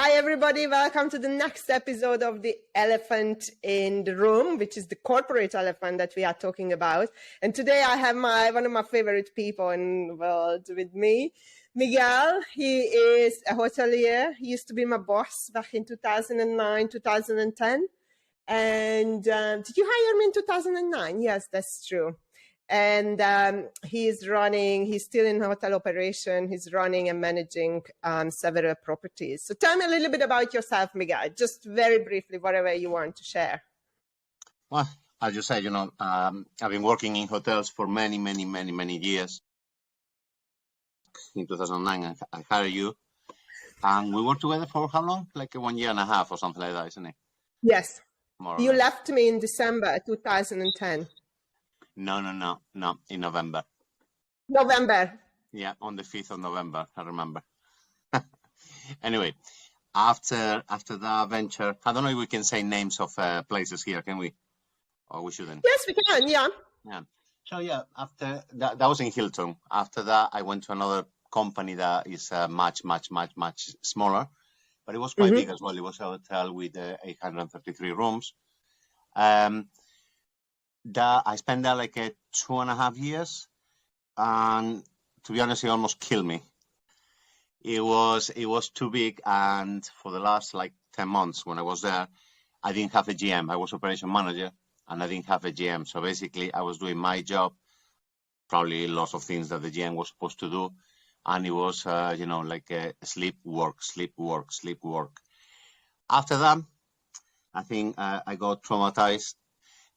Hi, everybody. Welcome to the next episode of The Elephant in the Room, which is the corporate elephant that we are talking about. And today I have one of my favorite people in the world with me, Miguel. He is a hotelier. He used to be my boss back in 2009, 2010. And did you hire me in 2009? Yes, that's true. And he's still in hotel operation. He's running and managing several properties. So tell me a little bit about yourself, Miguel, just very briefly, whatever you want to share. Well, as you said, I've been working in hotels for many years. In 2009, I hired you. And we worked together for how long? Like 1.5 years or something like that, isn't it? Yes. You left me in December 2010. No, in November. November. Yeah, on the 5th of November, I remember. Anyway, after that venture, I don't know if we can say names of places here, can we? Or we shouldn't? Yes, we can, yeah. So, after that was in Hilton. After that, I went to another company that is much smaller, but it was quite big as well. It was a hotel with 833 rooms. I spent there like 2.5 years, and to be honest, it almost killed me. It was too big, and for the last 10 months when I was there, I didn't have a GM. I was operation manager, and I didn't have a GM. So basically, I was doing my job, probably lots of things that the GM was supposed to do, and it was sleep work. After that, I think I got traumatized.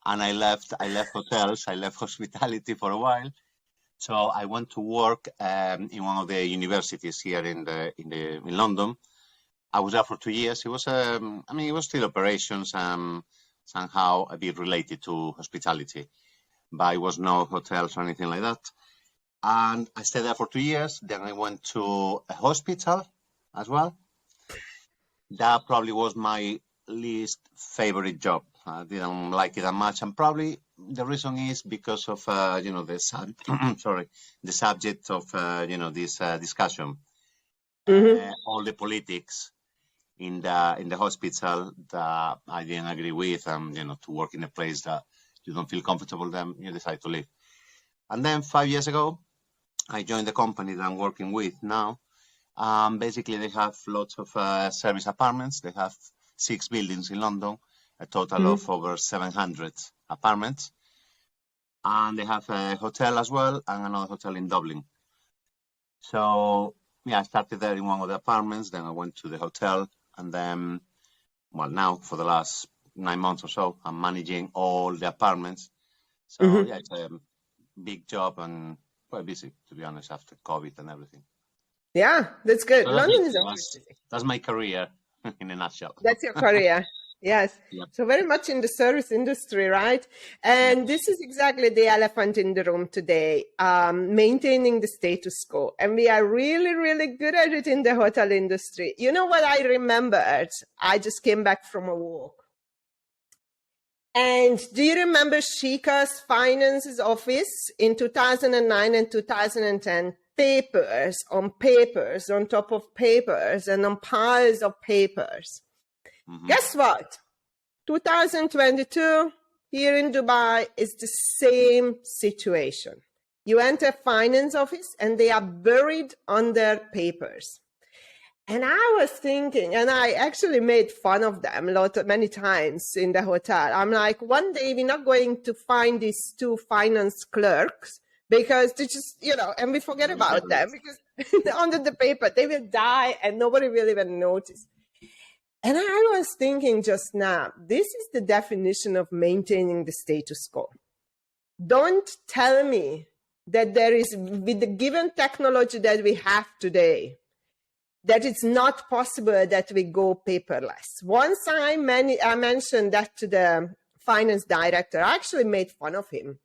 And I left hotels, I left hospitality for a while. So I went to work in one of the universities here in London. I was there for 2 years. It was, it was still operations, somehow a bit related to hospitality, but it was no hotels or anything like that. And I stayed there for 2 years. Then I went to a hospital as well. That probably was my least favorite job. I didn't like it that much, and probably the reason is because of the subject of this discussion. All the politics in the hospital that I didn't agree with, and to work in a place that you don't feel comfortable, then you decide to leave. And then 5 years ago, I joined the company that I'm working with now. Basically, they have lots of service apartments. They have 6 buildings in London, a total of over 700 apartments. And they have a hotel as well, and another hotel in Dublin. So, I started there in one of the apartments, then I went to the hotel, and then, now for the last 9 months or so, I'm managing all the apartments. So, it's a big job and quite busy, to be honest, after COVID and everything. Yeah, that's good. So London is always busy. That's my career in a nutshell. That's your career. Yes. Yep. So very much in the service industry, right? And this is exactly the elephant in the room today, maintaining the status quo. And we are really good at it in the hotel industry. You know what I remembered? I just came back from a walk. And do you remember Shika's finances office in 2009 and 2010? Papers on top of papers and on piles of papers. Guess what? 2022 here in Dubai is the same situation. You enter finance office and they are buried under papers. And I was thinking, and I actually made fun of them many times in the hotel. I'm like, one day we're not going to find these 2 finance clerks because they just, and we forget about them because under the paper, they will die and nobody will even notice. And I was thinking just now, this is the definition of maintaining the status quo. Don't tell me that there is, with the given technology that we have today, that it's not possible that we go paperless. Once I mentioned that to the finance director, I actually made fun of him.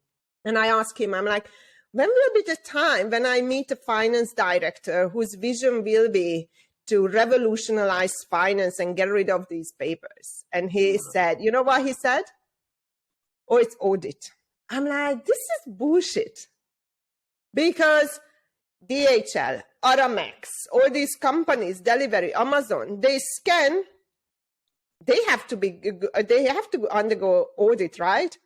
And I asked him, I'm like, when will be the time when I meet a finance director whose vision will be to revolutionize finance and get rid of these papers? And he said, you know what he said? Oh, it's audit. I'm like, this is bullshit. Because DHL, Aramex, all these companies, delivery, Amazon, they scan, they have to undergo audit, right?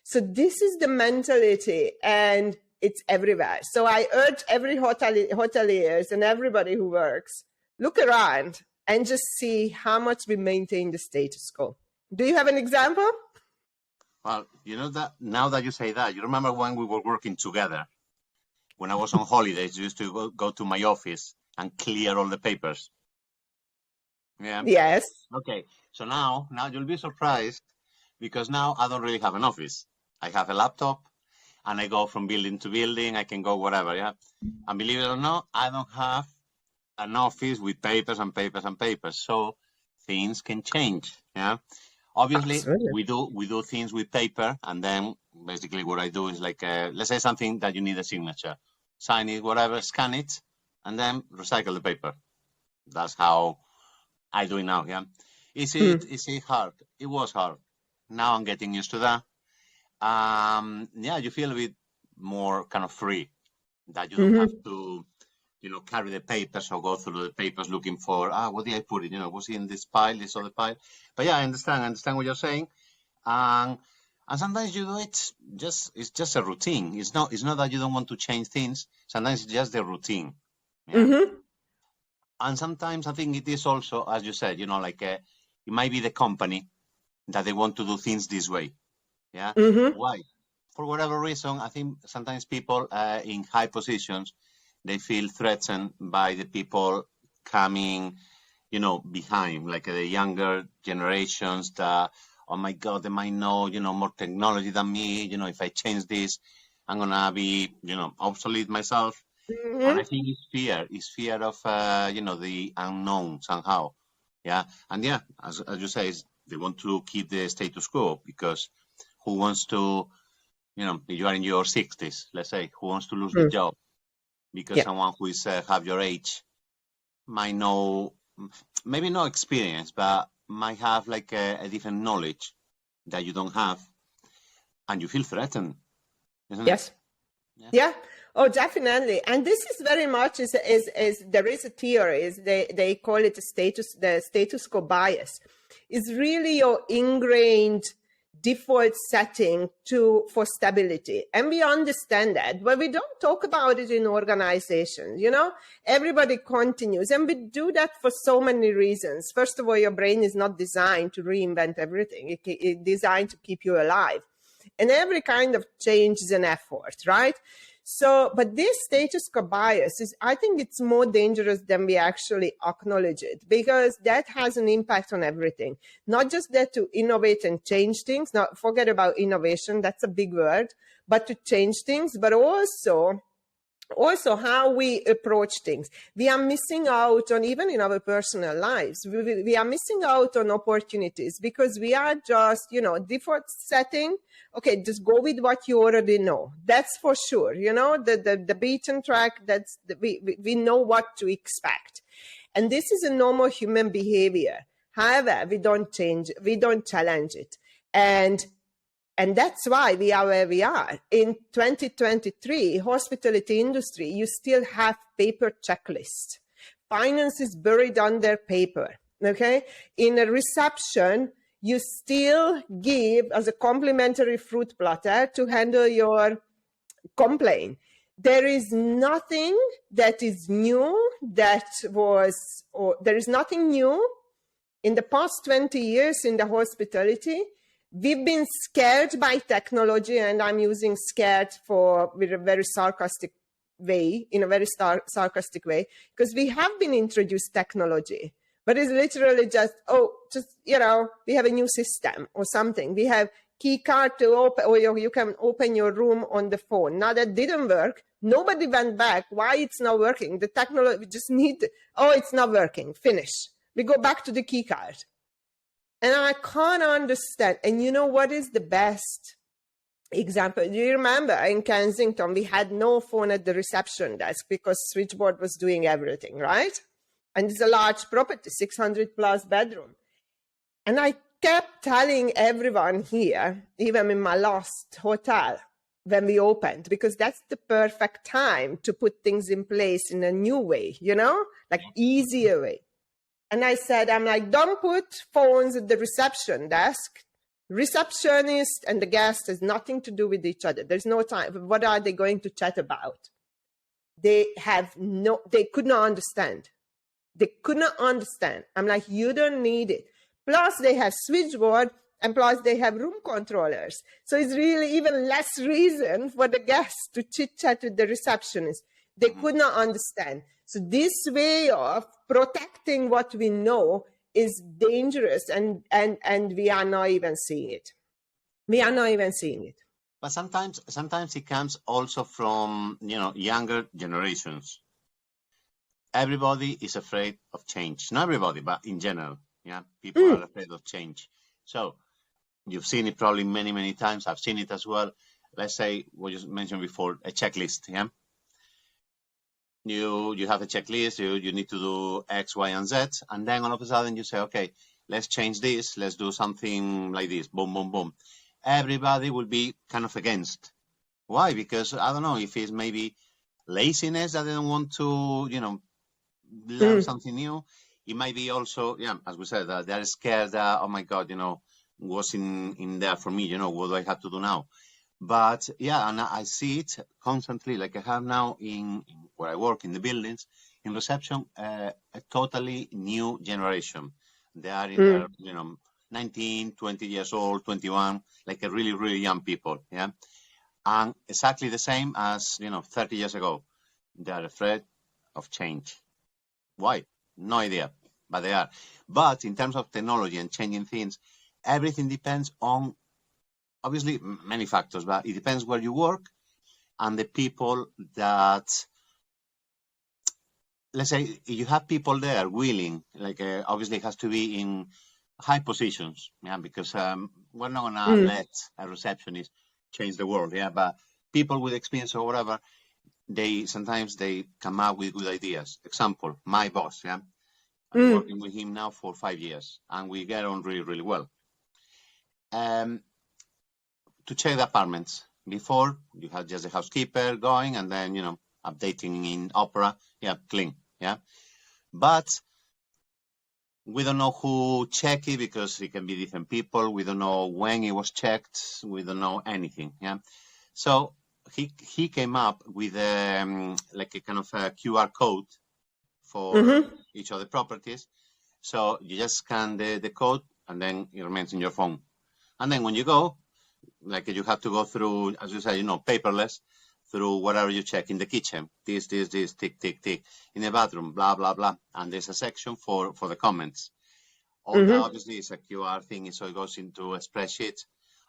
So this is the mentality, and it's everywhere. So I urge every hoteliers and everybody who works, look around and just see how much we maintain the status quo. Do you have an example? Well, you know that now that you say that, you remember when we were working together, when I was on holidays, I used to go to my office and clear all the papers. Yeah. Yes. Okay. So now you'll be surprised, because now I don't really have an office. I have a laptop and I go from building to building. I can go wherever. Yeah. And believe it or not, I don't have an office with papers and papers and papers. So things can change. Yeah. Obviously, absolutely, we do things with paper, and then basically what I do is like, let's say something that you need a signature, sign it, whatever, scan it, and then recycle the paper. That's how I do it now. Yeah. Is it hard? It was hard. Now I'm getting used to that. Yeah, you feel a bit more kind of free, that you don't have to, carry the papers or go through the papers looking for, what did I put it? Was it in this pile, this other pile? But yeah, I understand what you're saying. And sometimes you do it it's just a routine. It's not that you don't want to change things. Sometimes it's just the routine. Yeah. And sometimes I think it is also, as you said, like it might be the company that they want to do things this way. Yeah. Why? For whatever reason, I think sometimes people in high positions, they feel threatened by the people coming, behind, like the younger generations that, oh my God, they might know, more technology than me. If I change this, I'm going to be, obsolete myself. And I think it's fear of, the unknown somehow. Yeah. And yeah, as you say, they want to keep the status quo, because who wants to, if you are in your 60s, let's say, who wants to lose the job? Because someone who is half your age might know, maybe no experience, but might have like a different knowledge that you don't have, and you feel threatened, isn't it? Yeah. Oh, definitely. And this is very much is there is a theory, they call it the status quo bias. It's really your ingrained default setting for stability. And we understand that, but we don't talk about it in organizations. Everybody continues, and we do that for so many reasons. First of all, your brain is not designed to reinvent everything. It's designed to keep you alive. And every kind of change is an effort, right? So, but this status quo bias I think it's more dangerous than we actually acknowledge it, because that has an impact on everything. Not just that to innovate and change things, not forget about innovation, that's a big word, but to change things, but also how we approach things. We are missing out on, even in our personal lives, we are missing out on opportunities because we are just, default setting. Okay, just go with what you already know. That's for sure. The beaten track, we know what to expect. And this is a normal human behavior. However, we don't challenge it. And that's why we are where we are. In 2023, hospitality industry, you still have paper checklists. Finance is buried under paper, okay? In a reception, you still give as a complimentary fruit platter to handle your complaint. There is nothing that is new there is nothing new in the past 20 years in the hospitality. We've been scared by technology, and I'm using scared with a very sarcastic way, because we have been introduced technology, but it's literally just, we have a new system or something. We have key card to open, or you can open your room on the phone. Now that didn't work. Nobody went back. Why it's not working? The technology, we just it's not working. Finish. We go back to the key card. And I can't understand. And you know what is the best example? Do you remember in Kensington, we had no phone at the reception desk because switchboard was doing everything, right? And it's a large property, 600 plus bedroom. And I kept telling everyone here, even in my last hotel, when we opened, because that's the perfect time to put things in place in a new way, like easier way. And I said, I'm like, don't put phones at the reception desk. Receptionist and the guest has nothing to do with each other. There's no time. What are they going to chat about? They could not understand. They could not understand. I'm like, you don't need it. Plus they have switchboard, and plus they have room controllers. So it's really even less reason for the guests to chit chat with the receptionist. They could not understand. So this way of protecting what we know is dangerous, and we are not even seeing it. We are not even seeing it. But sometimes it comes also from, younger generations. Everybody is afraid of change. Not everybody, but in general, people are afraid of change. So you've seen it probably many, many times. I've seen it as well. Let's say what you mentioned before, a checklist. Yeah, you have a checklist. You need to do X, Y, and Z, and then all of a sudden you say, okay, let's change this. Let's do something like this. Boom, boom, boom. Everybody will be kind of against. Why? Because I don't know if it's maybe laziness that they don't want to, learn something new. It might be also, as we said, they're scared that, oh my God, what's in there for me? What do I have to do now? But and I see it constantly. Like I have now in where I work in the buildings, in reception, a totally new generation. They are in their, 19, 20 years old, 21, like a really, really young people. Yeah. And exactly the same as, 30 years ago. They are afraid of change. Why? No idea, but they are. But in terms of technology and changing things, everything depends on, obviously, many factors, but it depends where you work and the people that, let's say, you have people there willing, like obviously it has to be in high positions, because we're not going to let a receptionist change the world, but people with experience or whatever, sometimes they come up with good ideas. Example, my boss, I'm working with him now for 5 years, and we get on really, really well. To check the apartments, before you had just a housekeeper going, and then, updating in Opera, clean, But we don't know who checked it because it can be different people. We don't know when it was checked. We don't know anything, So he came up with like a kind of a QR code for each of the properties. So you just scan the code, and then it remains in your phone. And then when you go, like you have to go through, as you say, paperless, through whatever you check in the kitchen. This, tick, tick, tick. In the bathroom, blah, blah, blah. And there's a section for the comments. All that obviously is a QR thing, so it goes into a spreadsheet.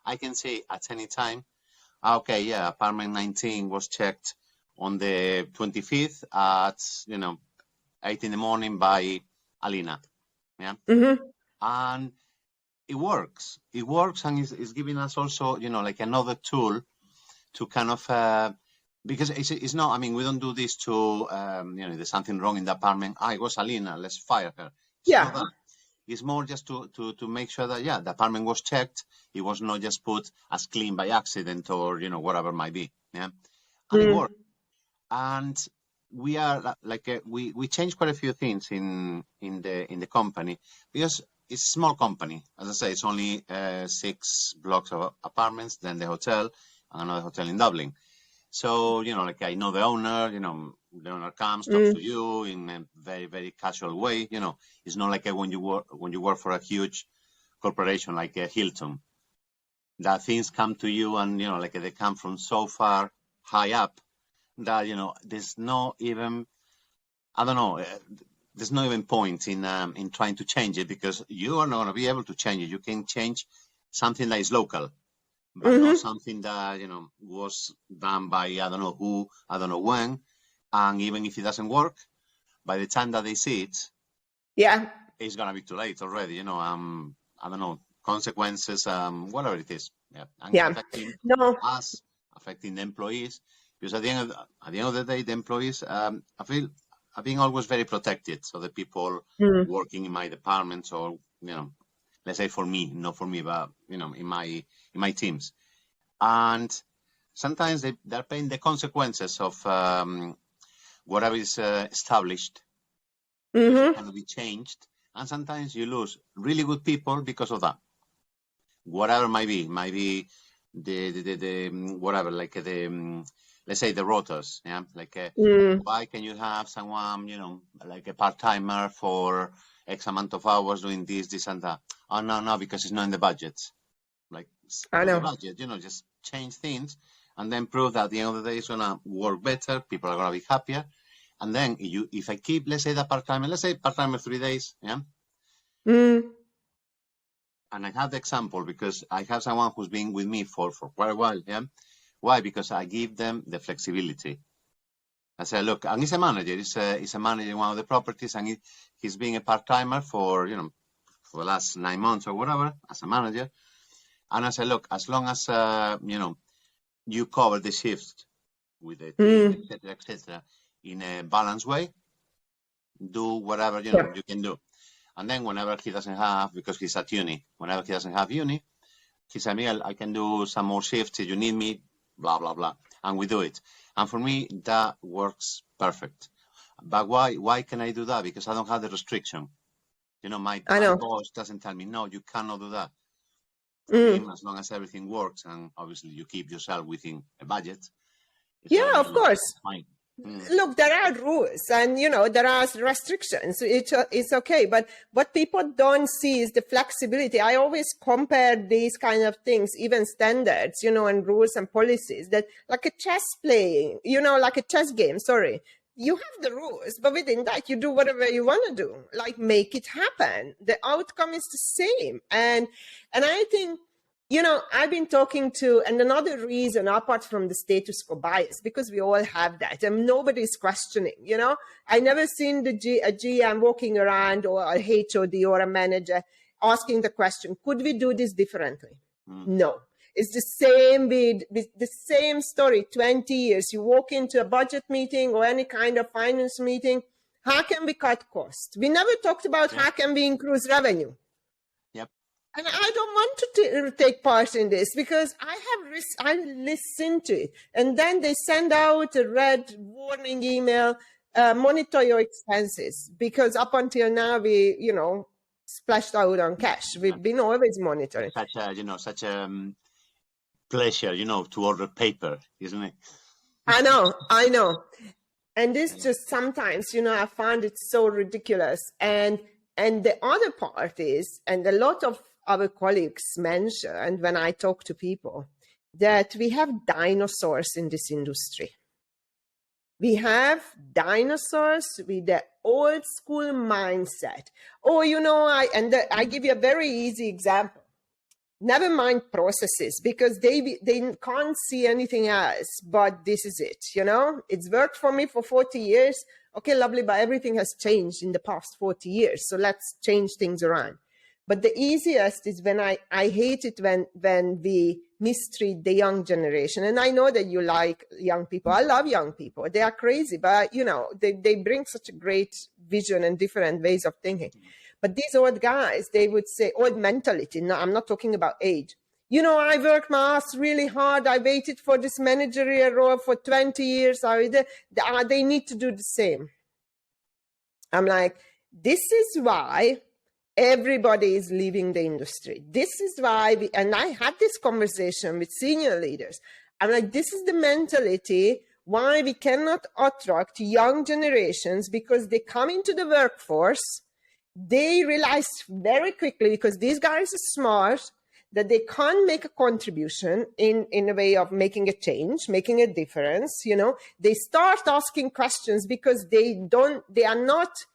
I can say at any time, okay, apartment 19 was checked on the 25th at, 8 in the morning by Alina. And it works. It works, and it's giving us also, like another tool to kind of, because it's not, we don't do this to, there's something wrong in the apartment. It was Alina, let's fire her. It's not that. It's more just to make sure that, the apartment was checked. It was not just put as clean by accident or, whatever it might be. And it worked. And we are like, we changed quite a few things in the company, because it's a small company. As I say, it's only 6 blocks of apartments, then the hotel, and another hotel in Dublin. So, like I know the owner, the owner comes, talks to you in a very, very casual way. It's not like when you work for a huge corporation like Hilton, that things come to you and, like they come from so far high up that, there's no even, I don't know, there's no even point in trying to change it, because you are not going to be able to change it. You can change something that is local, but not something that, was done by, I don't know who, I don't know when. And even if it doesn't work, by the time that they see it, it's going to be too late already, I don't know, consequences, whatever it is. And affecting us, affecting the employees, because at the end of the day, the employees, I feel, are being always very protected. So the people working in my departments, or, let's say for me, not for me, but, in my teams. And sometimes they're paying the consequences of whatever is established. It cannot be changed. And sometimes you lose really good people because of that. Whatever might be the whatever, like the let's say the rotas, yeah, like why can you have someone, like a part-timer for X amount of hours doing this and that? Oh no, because it's not in the budget. Like I know. the budget, just change things and then prove that at the end of the day it's gonna work better. People are gonna be happier. And then if I keep, let's say, the part-timer, 3 days, yeah. And I have the example because I have someone who's been with me for quite a while. Yeah. Why? Because I give them the flexibility. I say, look, and he's a manager. He's a manager in one of the properties, and he's been a part-timer for the last 9 months or whatever as a manager. And I say, look, as long as you cover the shift with the team, etc., in a balanced way, do whatever you can do. And then whenever he doesn't have, because he's at uni, whenever he doesn't have uni, he said, Miguel, I can do some more shifts if you need me, blah, blah, blah. And we do it. And for me, that works perfect. But why can I do that? Because I don't have the restriction. My boss doesn't tell me, no, you cannot do that. As long as everything works, and obviously you keep yourself within a budget. Yeah, of course. Fine. Look, there are rules and, there are restrictions. It's okay. But what people don't see is the flexibility. I always compare these kind of things, even standards, and rules and policies, that like a chess playing, like a chess game, sorry. You have the rules, but within that, you do whatever you want to do, like make it happen. The outcome is the same. And I think, I've been talking to, and another reason apart from the status quo bias, because we all have that and nobody's questioning, I never seen a GM walking around or a HOD or a manager asking the question, could we do this differently? No. It's the same with the same story, 20 years. You walk into a budget meeting or any kind of finance meeting, how can we cut costs? We never talked about how can we increase revenue. And I don't want to take part in this because I listen to it. And then they send out a red warning email, monitor your expenses. Because up until now, we, splashed out on cash. We've been always monitoring. Such a pleasure, to order paper, isn't it? I know. And this just sometimes, I find it so ridiculous. And the other part is, and a lot of our colleagues mention, and when I talk to people, that we have dinosaurs in this industry. We have dinosaurs with the old school mindset. Oh, I give you a very easy example. Never mind processes, because they can't see anything else, but this is it, It's worked for me for 40 years. Okay, lovely, but everything has changed in the past 40 years, so let's change things around. But the easiest is when I hate it when we mistreat the young generation. And I know that you like young people. I love young people. They are crazy, but, they bring such a great vision and different ways of thinking. But these old guys, they would say, old mentality. No, I'm not talking about age. I worked my ass really hard. I waited for this managerial role for 20 years. They need to do the same. I'm like, this is why everybody is leaving the industry. This is why and I had this conversation with senior leaders. I'm like, this is the mentality why we cannot attract young generations, because they come into the workforce, they realize very quickly, because these guys are smart, that they can't make a contribution in a way of making a change, making a difference. They start asking questions because they are not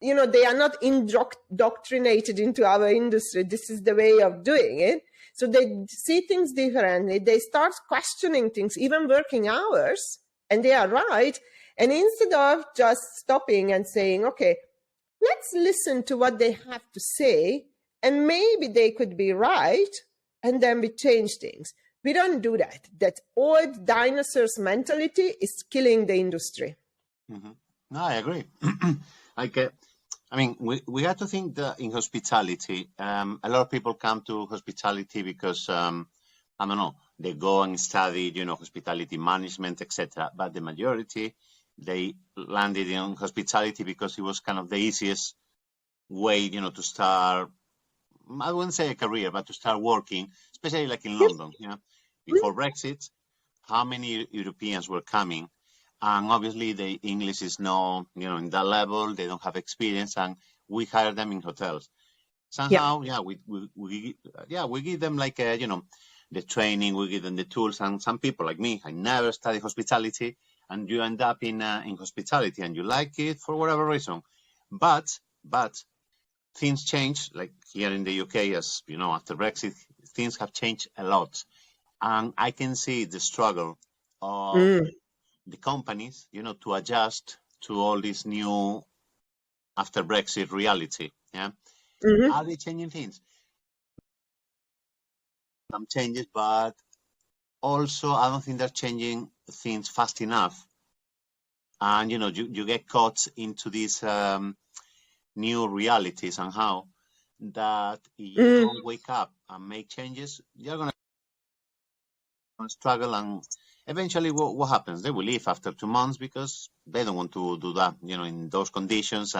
indoctrinated into our industry. This is the way of doing it. So they see things differently. They start questioning things, even working hours, and they are right. And instead of just stopping and saying, okay, let's listen to what they have to say, and maybe they could be right, and then we change things. We don't do that. That old dinosaurs mentality is killing the industry. Mm-hmm. No, I agree. We have to think that in hospitality, a lot of people come to hospitality because, they go and study, hospitality management, etc. But the majority, they landed in hospitality because it was kind of the easiest way, to start, I wouldn't say a career, but to start working, especially like in London, before Brexit, how many Europeans were coming? And obviously the English is not, in that level, they don't have experience, and we hire them in hotels. Somehow, we give them like, the training, we give them the tools, and some people like me, I never studied hospitality, and you end up in hospitality and you like it for whatever reason. But things change, like here in the UK, as you know, after Brexit, things have changed a lot. And I can see the struggle of the companies, to adjust to all this new after Brexit reality. Yeah. Are they changing things? Some changes, but also I don't think they're changing things fast enough. And, you get caught into these new realities somehow that if you don't wake up and make changes, you're going to struggle. And eventually what happens? They will leave after 2 months because they don't want to do that, in those conditions.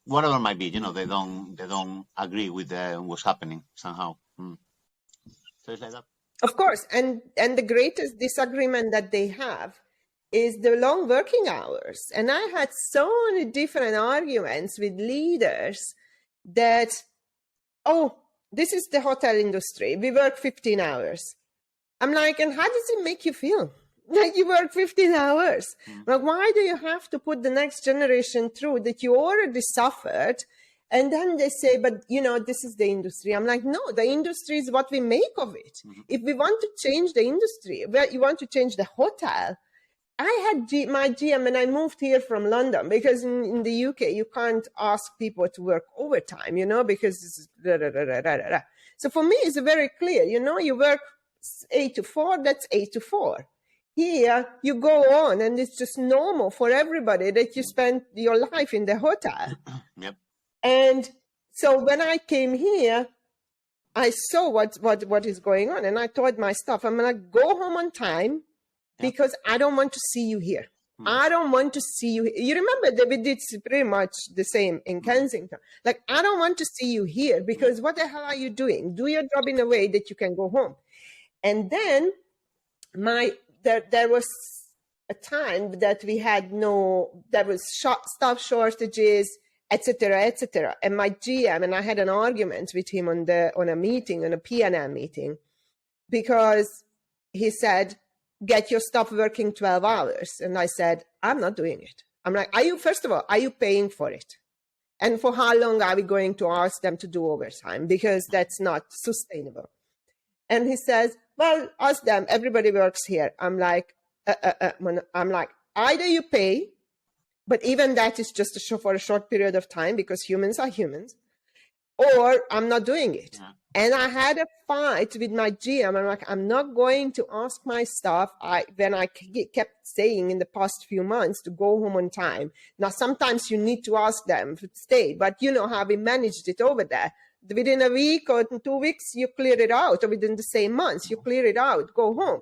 Whatever it might be, they don't agree with what's happening somehow. So it's like that. Of course. And the greatest disagreement that they have is the long working hours. And I had so many different arguments with leaders that, this is the hotel industry. We work 15 hours. I'm like, and how does it make you feel? Like you work 15 hours. Like, why do you have to put the next generation through that you already suffered? And then they say, but this is the industry. I'm like, no, the industry is what we make of it. If we want to change the industry, you want to change the hotel. I had my GM and I moved here from London because in the UK, you can't ask people to work overtime, because this is So for me, it's very clear, you work 8 to 4, that's 8 to 4. Here, you go on and it's just normal for everybody that you spend your life in the hotel. Yep. And so when I came here, I saw what is going on. And I told my staff, I'm going to go home on time because I don't want to see you here. I don't want to see you. You remember that we did pretty much the same in Kensington. Like, I don't want to see you here because what the hell are you doing? Do your job in a way that you can go home. And then there was a time that we had there was staff shortages, etc. And my GM, and I had an argument with him on a meeting, on a P&L meeting, because he said, get your staff working 12 hours. And I said, I'm not doing it. I'm like, first of all, are you paying for it? And for how long are we going to ask them to do overtime? Because that's not sustainable. And he says, well, ask them, everybody works here. I'm like, either you pay, but even that is just for a short period of time because humans are humans, or I'm not doing it. Yeah. And I had a fight with my GM. I'm like, I'm not going to ask my staff, when I kept saying in the past few months to go home on time. Now, sometimes you need to ask them to stay, but you know how we managed it over there. Within a week or 2 weeks, you clear it out, or within the same months, you clear it out, go home.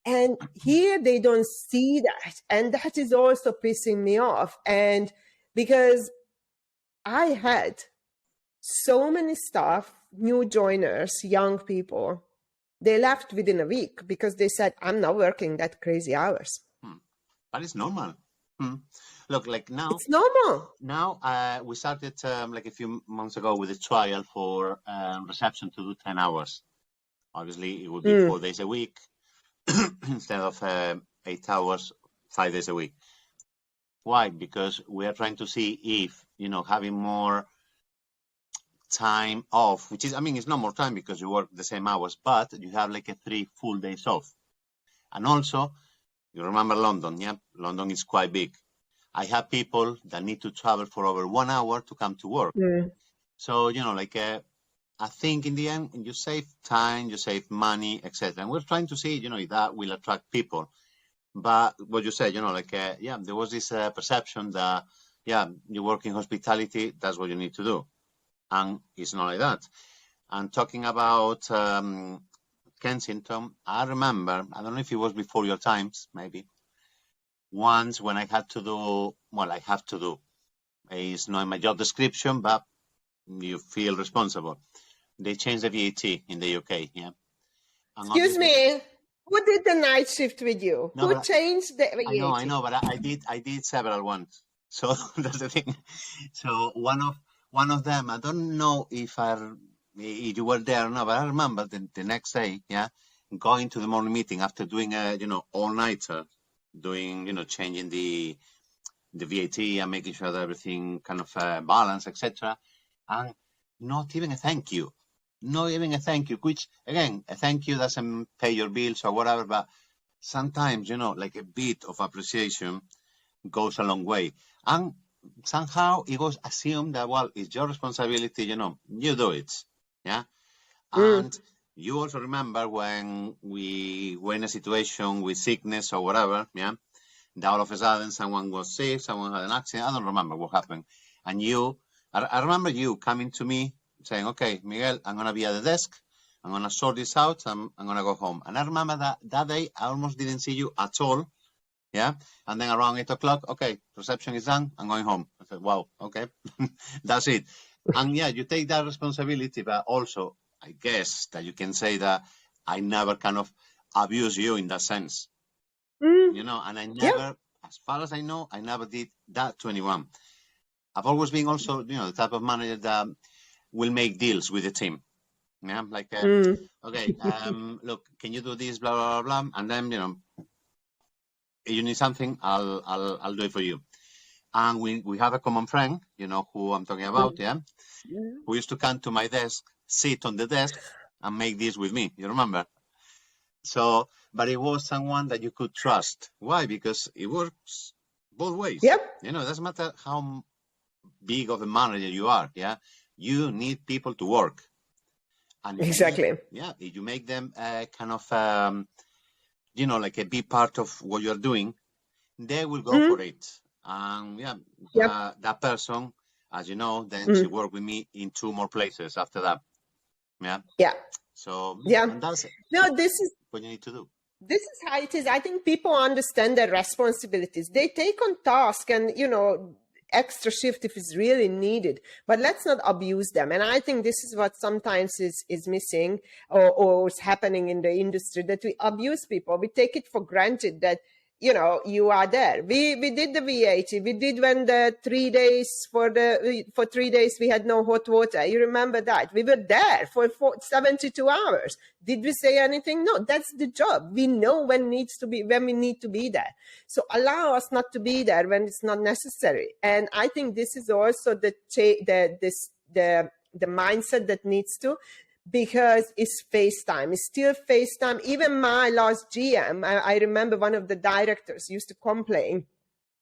And here they don't see that. And that is also pissing me off. And because I had so many staff, new joiners, young people, they left within a week because they said, I'm not working that crazy hours. But it's normal. Look, like now, it's normal. Now we started like a few months ago with a trial for reception to do 10 hours. Obviously, it would be 4 days a week instead of 8 hours, 5 days a week. Why? Because we are trying to see if, having more time off, which is, it's not more time because you work the same hours, but you have like 3 full days off. And also, you remember London, yeah? London is quite big. I have people that need to travel for over 1 hour to come to work. So, I think in the end, you save time, you save money, etc. And we're trying to see, if that will attract people. But what you said, there was this perception that, you work in hospitality, that's what you need to do. And it's not like that. And talking about Kensington, I remember, I don't know if it was before your times, maybe, once when I had to do, well, I have to do, it's not in my job description, but you feel responsible. They changed the VAT in the UK, yeah. And Excuse me, who did the night shift with you? No, Who changed the VAT? I know, but I did several ones. So that's the thing. So one of them, I don't know if you were there or not, but I remember the next day, yeah, going to the morning meeting after doing a all nighter, doing changing the VAT and making sure that everything kind of balanced, etc. And not even a thank you. Not even a thank you, which, again, a thank you doesn't pay your bills or whatever, but sometimes, like a bit of appreciation goes a long way. And somehow it was assumed that, well, it's your responsibility, you do it, yeah? And you also remember when we were in a situation with sickness or whatever, yeah? That all of a sudden someone was sick, someone had an accident, I don't remember what happened. And I remember you coming to me saying, okay, Miguel, I'm going to be at the desk. I'm going to sort this out. I'm going to go home. And I remember that day, I almost didn't see you at all. Yeah. And then around 8 o'clock, okay, reception is done. I'm going home. I said, wow, okay, that's it. And yeah, you take that responsibility, but also, I guess that you can say that I never kind of abuse you in that sense. And I never, as far as I know, I never did that to anyone. I've always been also, the type of manager that will make deals with the team. Yeah, like, okay, look, can you do this, blah, blah, blah, blah, and then, if you need something, I'll do it for you. And we have a common friend, who I'm talking about, yeah, who used to come to my desk, sit on the desk, and make deals with me. You remember? So, but it was someone that you could trust. Why? Because it works both ways. Yep. It doesn't matter how big of a manager you are, yeah, you need people to work. And exactly. If you make them kind of, like a big part of what you're doing, they will go for it. And that person, as you know, then she worked with me in 2 more places after that. Yeah. Yeah. So and that's it. No, this is what you need to do. This is how it is. I think people understand their responsibilities. They take on task and, extra shift if it's really needed, but let's not abuse them. And I think this is what sometimes is missing or is happening in the industry, that we abuse people. We take it for granted that, you are there. We did the VAT. We did when the 3 days for 3 days we had no hot water. You remember that? We were there for 72 hours. Did we say anything? No, that's the job. We know when we need to be there. So allow us not to be there when it's not necessary. And I think this is also the mindset that needs to, because it's FaceTime. It's still FaceTime. Even my last GM, I remember one of the directors used to complain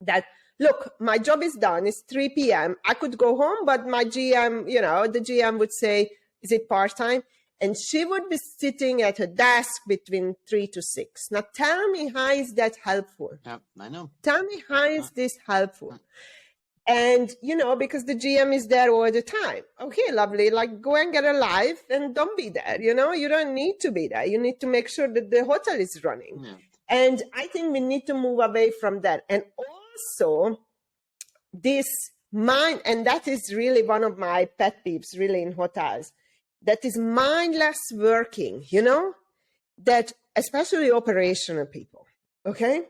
that, look, my job is done. It's 3 p.m. I could go home, but my GM, the GM would say, is it part-time? And she would be sitting at her desk between 3 to 6. Now, tell me, how is that helpful? Yeah, I know. Tell me, how is this helpful? And, because the GM is there all the time. Okay, lovely. Like, go and get a life and don't be there. You don't need to be there. You need to make sure that the hotel is running. Yeah. And I think we need to move away from that. And also this mind, and that is really one of my pet peeves really in hotels, that is mindless working, that especially operational people. Okay.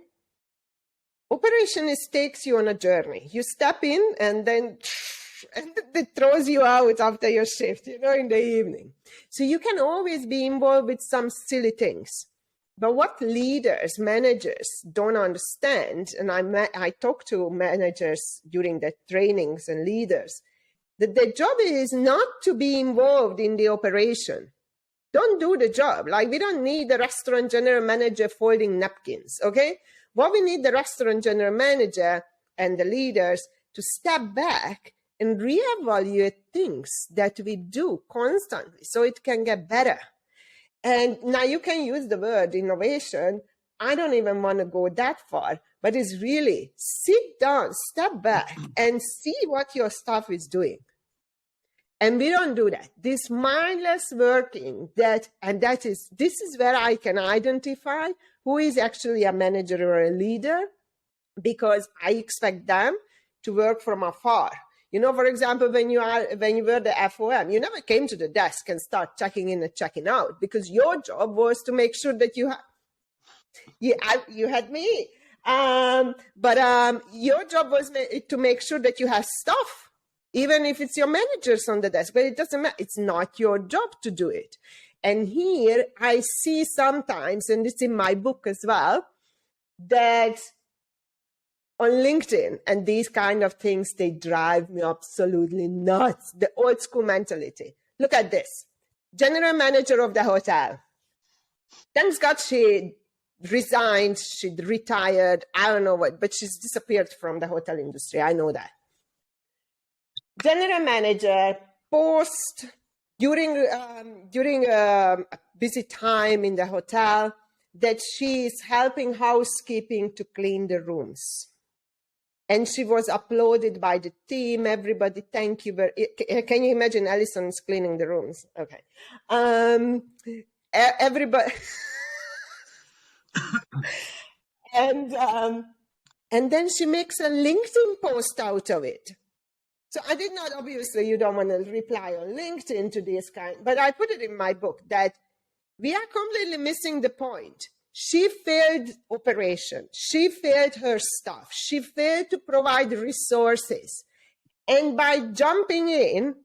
Operation takes you on a journey. You step in and then it throws you out after your shift, in the evening. So you can always be involved with some silly things. But what leaders, managers don't understand, and I talk to managers during the trainings and leaders, that their job is not to be involved in the operation. Don't do the job. Like, we don't need the restaurant general manager folding napkins, okay? What we need the restaurant general manager and the leaders to step back and reevaluate things that we do constantly so it can get better. And now you can use the word innovation. I don't even want to go that far, but it's really sit down, step back and see what your staff is doing. And we don't do that. This mindless working, this is where I can identify who is actually a manager or a leader, because I expect them to work from afar. You know, for example, when you were the FOM, you never came to the desk and start checking in and checking out, because your job was to make sure that you had me. But your job was to make sure that you have stuff, even if it's your managers on the desk. But it doesn't matter. It's not your job to do it. And here I see sometimes, and it's in my book as well, that on LinkedIn and these kind of things, they drive me absolutely nuts. The old school mentality. Look at this. General manager of the hotel. Thanks God she resigned, she retired, I don't know what, but she's disappeared from the hotel industry. I know that. General manager post during a busy time in the hotel that she is helping housekeeping to clean the rooms. And she was applauded by the team. Everybody, thank you. Can you imagine Allison's cleaning the rooms? Okay. Everybody. And then she makes a LinkedIn post out of it. So I did not, obviously, you don't want to reply on LinkedIn to this kind, but I put it in my book that we are completely missing the point. She failed operation. She failed her staff. She failed to provide resources. And by jumping in,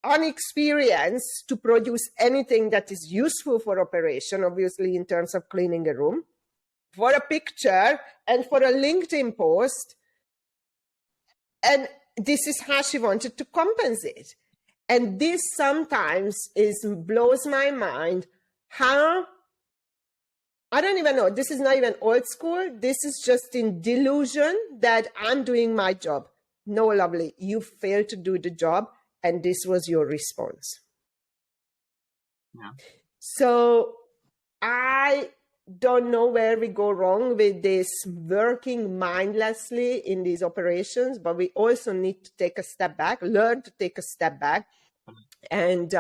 unexperienced to produce anything that is useful for operation, obviously in terms of cleaning a room, for a picture and for a LinkedIn post, and this is how she wanted to compensate. And this sometimes blows my mind how, I don't even know, this is not even old school. This is just in delusion that I'm doing my job. No, lovely, you failed to do the job, and this was your response. Yeah. So I don't know where we go wrong with this working mindlessly in these operations, but we also need to take a step back, learn to take a step back and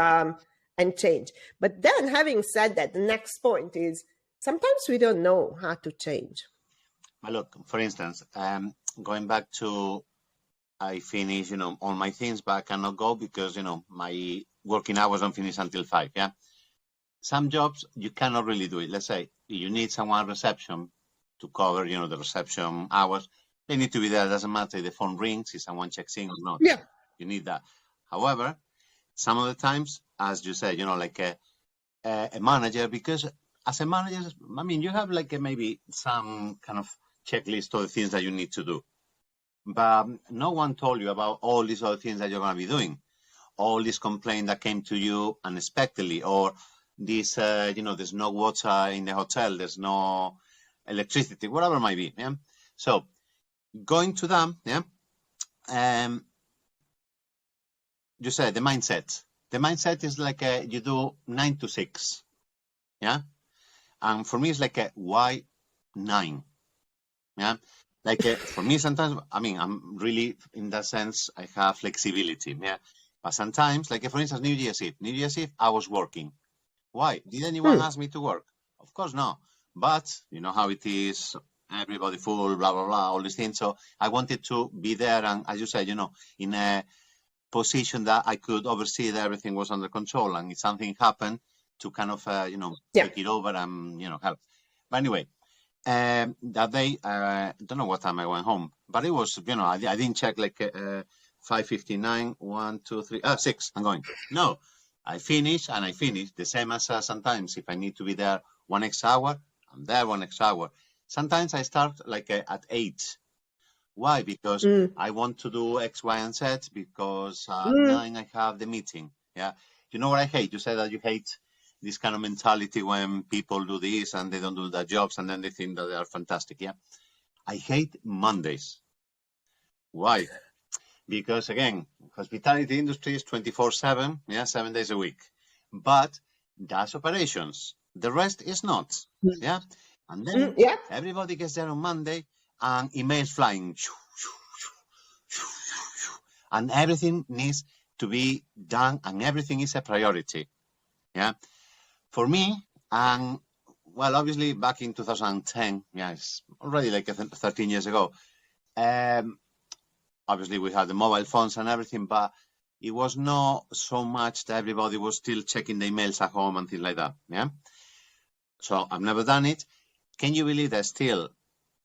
change. But then, having said that, the next point is sometimes we don't know how to change. Well, look, for instance, going back to, I finish, all my things, but I cannot go because, my working hours don't finish until 5, yeah? Some jobs, you cannot really do it. Let's say you need someone reception to cover, the reception hours. They need to be there. It doesn't matter if the phone rings, if someone checks in or not. Yeah. You need that. However, some of the times, as you said, like a manager, because as a manager, you have maybe some kind of checklist of the things that you need to do. But no one told you about all these other things that you're going to be doing. All these complaints that came to you unexpectedly, or this, there's no water in the hotel, there's no electricity, whatever it might be. Yeah. So going to them, yeah. You said the mindset. The mindset is like you do 9 to 6. Yeah. And for me, it's like why 9? Yeah. For me, sometimes, I'm really, in that sense, I have flexibility. Yeah. But sometimes, for instance, New Year's Eve, I was working. Why? Did anyone ask me to work? Of course not. But you know how it is, everybody full, blah, blah, blah, all these things. So I wanted to be there and, as you said, in a position that I could oversee that everything was under control. And if something happened, to kind of, take it over and, help. But anyway, that day, I don't know what time I went home, but it was, I didn't check 5:59, 1, 2, 3, 6, I'm going. No. I finish, the same as sometimes if I need to be there 1 extra hour, I'm there 1 extra hour. Sometimes I start at 8. Why? Because I want to do X, Y, and Z, because at 9 I have the meeting. Yeah. You know what I hate? You said that you hate this kind of mentality when people do this and they don't do their jobs and then they think that they are fantastic. Yeah. I hate Mondays. Why? Because again, hospitality industry is 24/7, 7 days a week. But that's operations. The rest is not. Yeah. And then everybody gets there on Monday and emails flying. And everything needs to be done, and everything is a priority. Yeah, for me, and well, obviously back in 2010, yeah, it's already like 13 years ago. Obviously we had the mobile phones and everything, but it was not so much that everybody was still checking the emails at home and things like that. Yeah. So I've never done it. Can you believe that still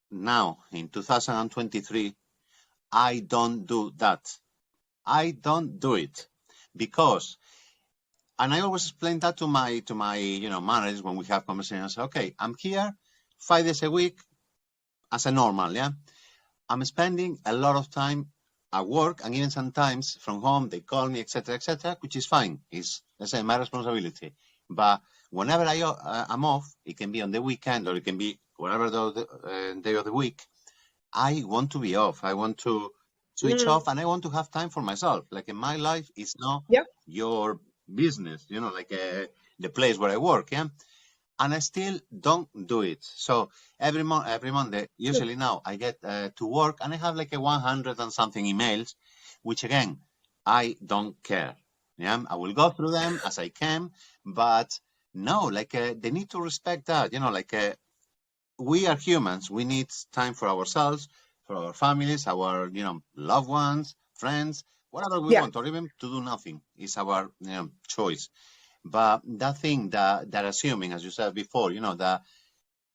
now in 2023, I don't do that? I don't do it because, and I always explain that to my managers when we have conversations. I say, okay, I'm here 5 days a week as a normal, yeah. I'm spending a lot of time at work, and even sometimes from home they call me, etc., which is fine. It's, let's say, my responsibility. But whenever I'm off, it can be on the weekend or it can be whatever the day of the week. I want to be off. I want to switch off, and I want to have time for myself. Like in my life, it's not your business, like the place where I work, yeah. And I still don't do it. So every Monday, usually now, I get to work and I have like 100 and something emails, which again, I don't care. Yeah, I will go through them as I can, but no, like they need to respect that. We are humans. We need time for ourselves, for our families, our loved ones, friends, whatever we want, or even to do nothing is our choice. But that thing that assuming, as you said before, that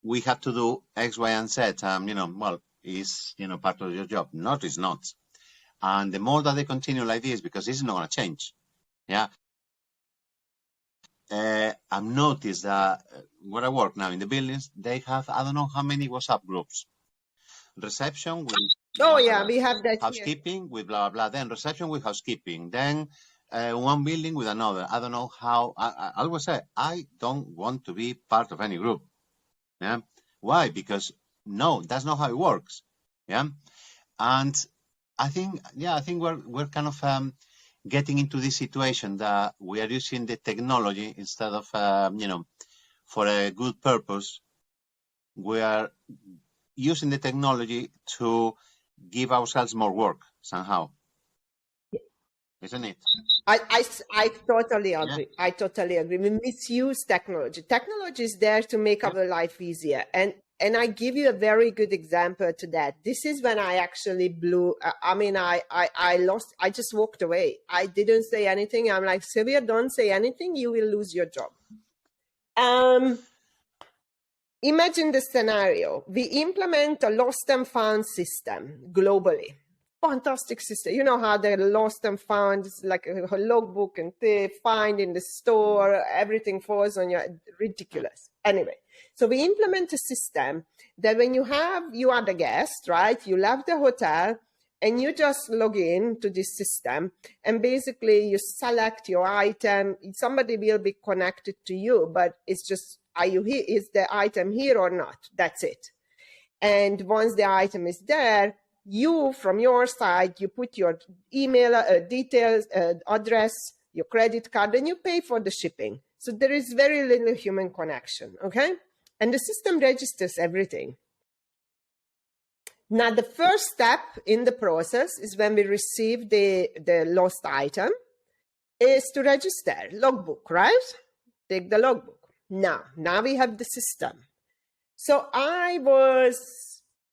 we have to do X, Y, and Z, well, is part of your job. Not, is not. And the more that they continue like this, because this is not going to change. Yeah. I've noticed that where I work now in the buildings, they have, I don't know how many WhatsApp groups. Reception with we have that housekeeping here. with blah, blah, then reception with housekeeping, then one building with another. I don't know how. I always say, I don't want to be part of any group. Yeah. Why? Because no, that's not how it works. Yeah. And I think we're kind of getting into this situation that we are using the technology instead of, for a good purpose. We are using the technology to give ourselves more work somehow. Isn't it? I totally agree. I totally agree. We misuse technology. Technology is there to make our life easier. And I give you a very good example to that. This is when I actually blew. I lost. I just walked away. I didn't say anything. I'm like, Sylvia, don't say anything. You will lose your job. Imagine the scenario. We implement a lost and found system globally. Fantastic system. You know how the lost and found is like a logbook, and they find in the store, everything falls on you. Ridiculous. Anyway, so we implement a system that when you are the guest, right? You left the hotel and you just log in to this system, and basically you select your item. Somebody will be connected to you, but it's just, are you here? Is the item here or not? That's it. And once the item is there, you, from your side, you put your email details, address, your credit card, and you pay for the shipping. So there is very little human connection, okay? And the system registers everything. Now, the first step in the process is when we receive the lost item, is to register logbook, right? Take the logbook. Now we have the system. So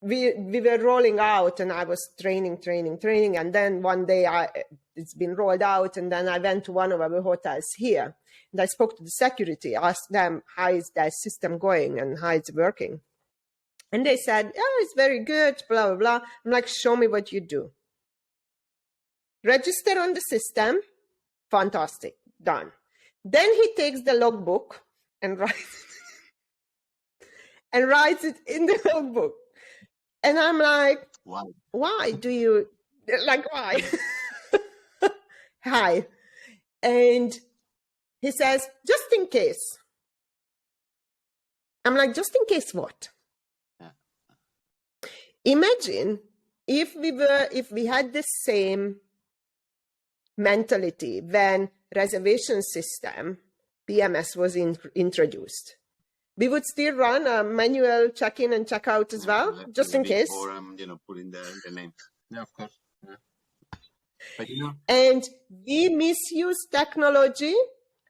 we were rolling out, and I was training. And then one day it's been rolled out, and then I went to one of our hotels here, and I spoke to the security, asked them, how is that system going and how it's working? And they said, it's very good, blah, blah, blah. I'm like, show me what you do. Register on the system. Fantastic. Done. Then he takes the logbook and writes it in the logbook. And I'm like, why do you, like, why? Hi. And he says, just in case. I'm like, just in case what? Imagine if we had the same mentality when reservation system, PMS, was introduced. We would still run a manual check-in and check-out as well, just in case. Or, putting the name. Yeah, of course. Yeah. But and we misuse technology,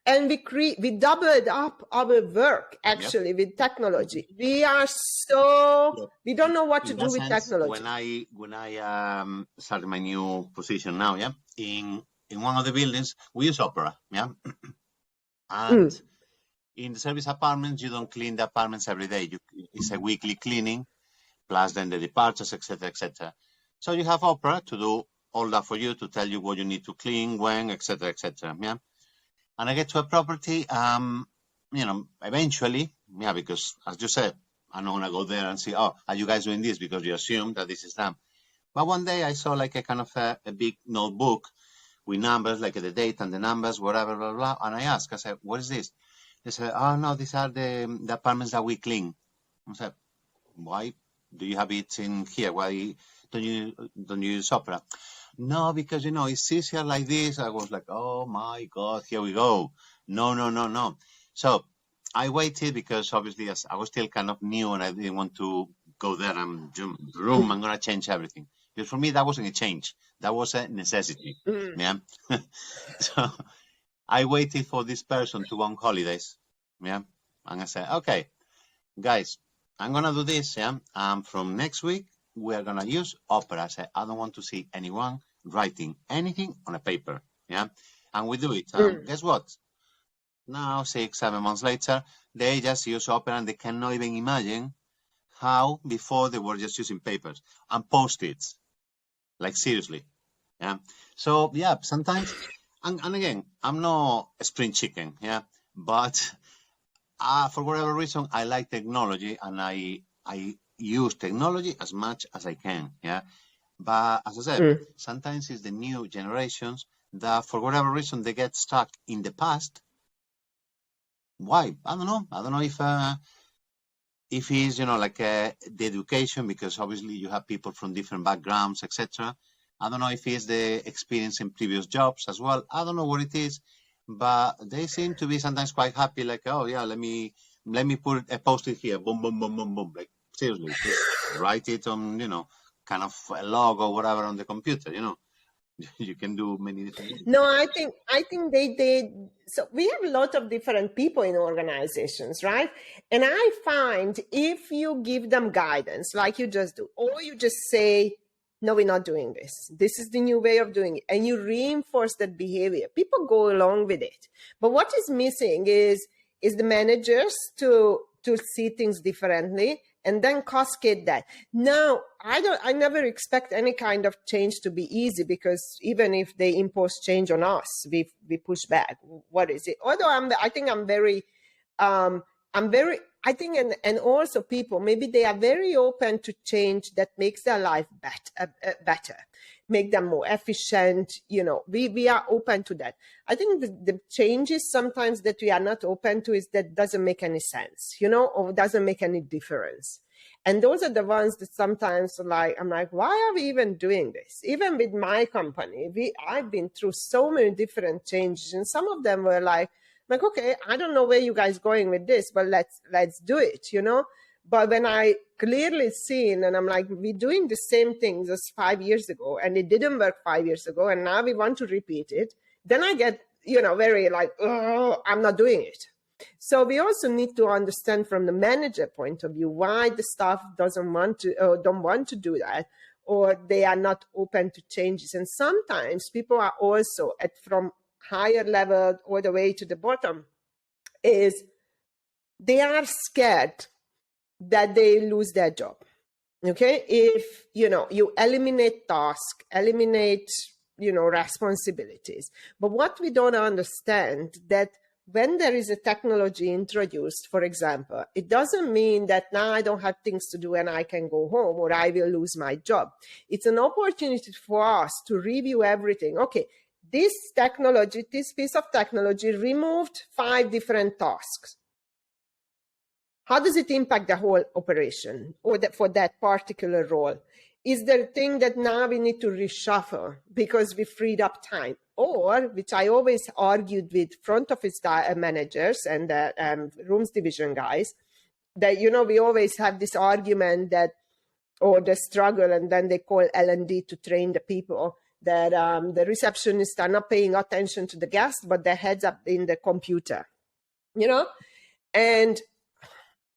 and we doubled up our work actually with technology. We are we don't know what to do with technology. When I started my new position now, in one of the buildings we use Opera, and in the service apartments you don't clean the apartments every day. It's a weekly cleaning, plus then the departures, etc., etc. So you have Opera to do all that for you, to tell you what you need to clean, when, etc., etc. And I get to a property, eventually, because as you said, I'm not gonna go there and see, oh, are you guys doing this? Because you assume that this is them. But one day I saw like a kind of a big notebook with numbers, like the date and the numbers, whatever, blah, blah. And I asked, I said, what is this? They said, oh no, these are the apartments that we clean. I said, why do you have it in here? Why don't you use Opera? No, because it's easier like this. I was like, oh my God, here we go. No. So I waited because obviously I was still kind of new and I didn't want to go there and jump the room. I'm gonna change everything. Because for me that wasn't a change. That was a necessity. So I waited for this person to go on holidays. And I said, okay, guys, I'm gonna do this, and from next week we are gonna use Opera. I said, I don't want to see anyone writing anything on a paper, and we do it. Guess what? Now 6-7 months later, they just use Opera, and they cannot even imagine how before they were just using papers and post-its. Like seriously, So sometimes, and again, I'm not a spring chicken, but for whatever reason, I like technology, and I use technology as much as I can, But as I said, sometimes it's the new generations that, for whatever reason, they get stuck in the past. Why? I don't know. I don't know if it's the education, because obviously you have people from different backgrounds, etc. I don't know if it's the experience in previous jobs as well. I don't know what it is. But they seem to be sometimes quite happy, like, oh yeah, let me put a post-it here, boom, boom, boom, boom, boom. Like seriously, just write it on, kind of a log or whatever on the computer, You can do many different things. No, I think so we have a lot of different people in organizations, right? And I find if you give them guidance, like you just do, or you just say, no, we're not doing this. This is the new way of doing it. And you reinforce that behavior. People go along with it. But what is missing is the managers to see things differently and then cascade that. Now, I never expect any kind of change to be easy, because even if they impose change on us, we push back. What is it? Although I think, and also people, maybe they are very open to change that makes their life better, make them more efficient. We are open to that. I think the changes sometimes that we are not open to is that doesn't make any sense, or doesn't make any difference. And those are the ones that sometimes I'm like, why are we even doing this? Even with my company, I've been through so many different changes, and some of them were like, okay, I don't know where you guys going with this, but let's do it, But when I clearly seen, and I'm like, we're doing the same things as 5 years ago, and it didn't work 5 years ago, and now we want to repeat it, then I get, very like, oh, I'm not doing it. So we also need to understand from the manager point of view why the staff don't want to do that, or they are not open to changes. And sometimes people are also from higher level all the way to the bottom, is they are scared that they lose their job. Okay, if you eliminate tasks, eliminate responsibilities, but what we don't understand that when there is a technology introduced, for example, it doesn't mean that now I don't have things to do and I can go home or I will lose my job. It's an opportunity for us to review everything. Okay, this piece of technology removed 5 different tasks. How does it impact the whole operation or for that particular role? Is there a thing that now we need to reshuffle because we freed up time? Or, which I always argued with front office managers and rooms division guys, that, we always have this argument that, or the struggle, and then they call L&D to train the people, that the receptionists are not paying attention to the guest, but their heads up in the computer, you know? And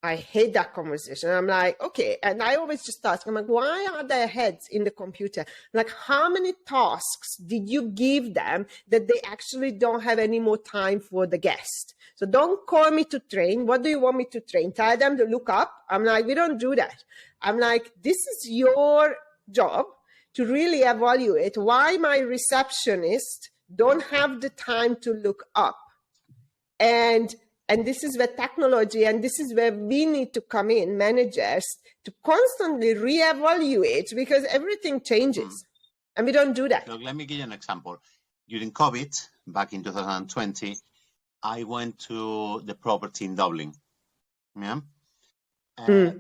I hate that conversation. I'm like, okay. And I always just ask, I'm like, why are their heads in the computer? Like, how many tasks did you give them that they actually don't have any more time for the guest? So don't call me to train. What do you want me to train? Tell them to look up. I'm like, we don't do that. I'm like, this is your job to really evaluate why my receptionist don't have the time to look up. And this is where technology, and this is where we need to come in, managers, to constantly reevaluate, because everything changes. And we don't do that. Look, let me give you an example. During COVID, back in 2020, I went to the property in Dublin. Yeah.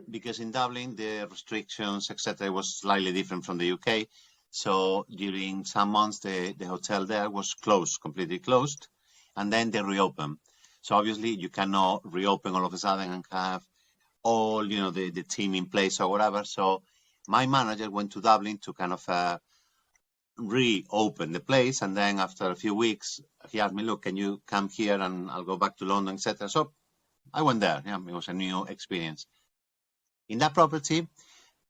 Because in Dublin, the restrictions, etc., was slightly different from the UK. So during some months, the hotel there was closed, completely closed, and then they reopened. So obviously, you cannot reopen all of a sudden and have all, the team in place or whatever. So my manager went to Dublin to kind of reopen the place. And then after a few weeks, he asked me, look, can you come here and I'll go back to London, etc. So I went there. Yeah, it was a new experience. In that property,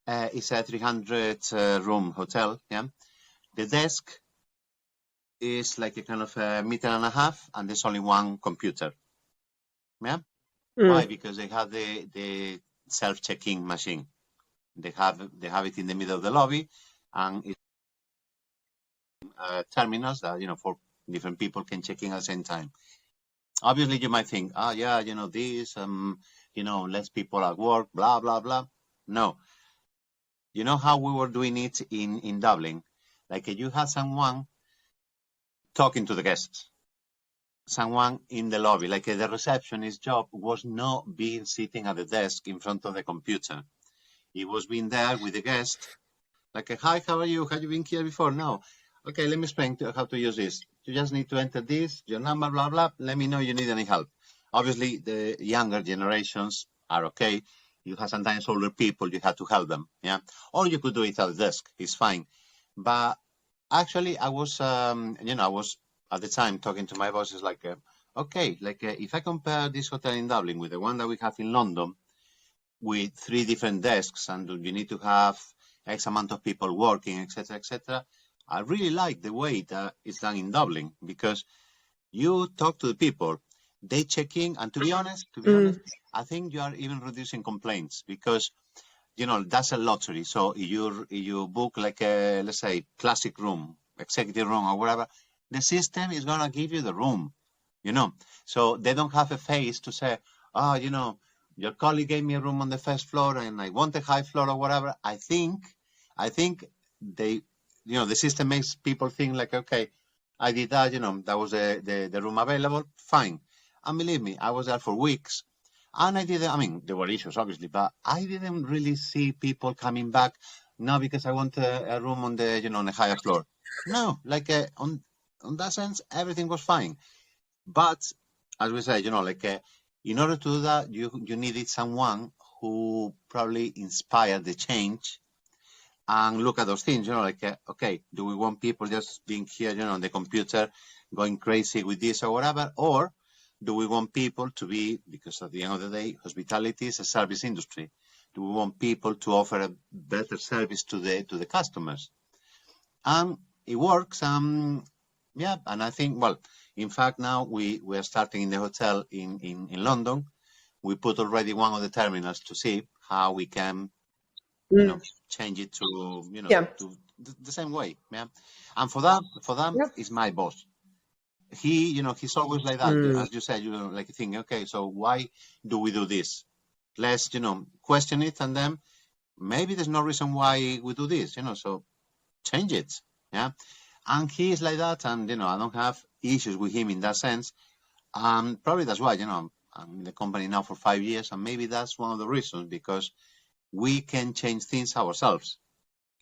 it's a 300-room hotel. Yeah, the desk is like a kind of a meter and a half, and there's only one computer. Yeah. Why? Because they have the self-check-in machine. They have it in the middle of the lobby, and it's terminals that for different people can check in at the same time. Obviously, you might think, this, less people at work, blah blah blah. No. You know how we were doing it in Dublin? Like you had someone talking to the guests. Someone in the lobby, like the receptionist's job was not being sitting at the desk in front of the computer. He was being there with the guest, like, hi, how are you? Have you been here before? No. Okay, let me explain how to use this. You just need to enter this, your number, blah, blah. Let me know you need any help. Obviously, the younger generations are okay. You have sometimes older people, you have to help them, yeah? Or you could do it at the desk, it's fine. But actually, I was at the time talking to my bosses like, if I compare this hotel in Dublin with the one that we have in London with 3 different desks and you need to have X amount of people working, etc., I really like the way that it's done in Dublin because you talk to the people, they check in, and to be honest, I think you are even reducing complaints because that's a lottery. So you book like a, let's say, classic room, executive room or whatever, the system is going to give you the room, So they don't have a face to say, your colleague gave me a room on the first floor and I want a high floor or whatever. I think they, the system makes people think like, okay, I did that, that was the room available, fine. And believe me, I was there for weeks. And there were issues, obviously, but I didn't really see people coming back, no, because I want a room on the, on a higher floor. No, like on that sense, everything was fine. But as we say, in order to do that, you needed someone who probably inspired the change and look at those things, okay, do we want people just being here, on the computer, going crazy with this or whatever, or do we want people to be, because at the end of the day, hospitality is a service industry. Do we want people to offer a better service to the customers? And it works. Yeah, and I think, in fact, now we are starting in the hotel in London. We put already one of the terminals to see how we can, change it to, to the same way. Yeah, and for that, is my boss. He, he's always like that. As you said, like thinking, okay, so why do we do this? Let's, question it, and then maybe there's no reason why we do this, so change it. Yeah. And he is like that, and, I don't have issues with him in that sense. Probably that's why, I'm in the company now for 5 years, and maybe that's one of the reasons, because we can change things ourselves.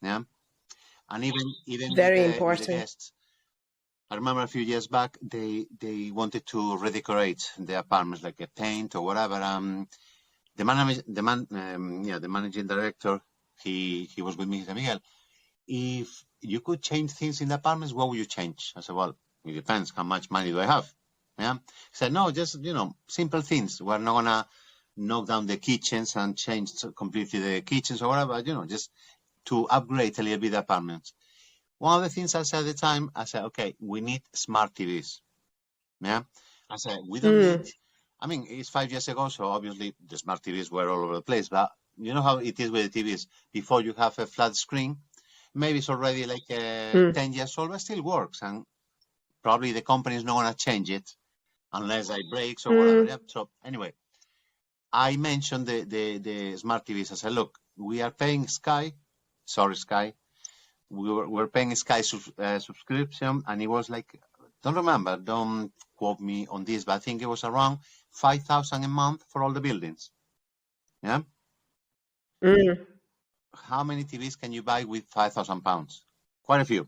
Yeah. And even very with important. The guests, I remember a few years back, they wanted to redecorate the apartments, like a paint or whatever. The managing director, he was with me. He said, Miguel, if you could change things in the apartments, what would you change? I said, well, it depends. How much money do I have? Yeah. He said, no, just, simple things. We're not going to knock down the kitchens and change completely the kitchens or whatever, just to upgrade a little bit the apartments. One of the things I said at the time, I said, okay, we need smart TVs. Yeah. I said, we don't need, it's 5 years ago, so obviously the smart TVs were all over the place, but you know how it is with the TVs. Before you have a flat screen, maybe it's already like 10 years old, but still works. And probably the company is not going to change it unless it breaks or whatever. Yeah. So anyway, I mentioned the smart TVs. I said, look, we are paying Sky. We're paying Sky subscription, and it was like, don't quote me on this, but I think it was around 5,000 a month for all the buildings. Yeah. How many TVs can you buy with £5,000? Quite a few.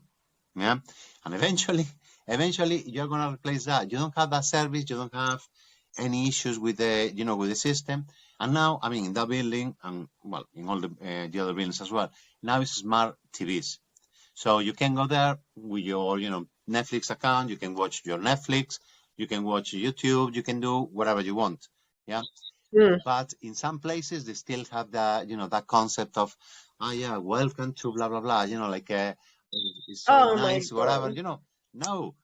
Yeah. And eventually you're going to replace that. You don't have that service. You don't have any issues with the, with the system. And now, in that building and in all the other buildings as well, now it's smart TVs. So you can go there with your, Netflix account. You can watch your Netflix. You can watch YouTube. You can do whatever you want. Yeah. But in some places, they still have that, that concept of, welcome to blah, blah, blah, it's so nice, whatever, No,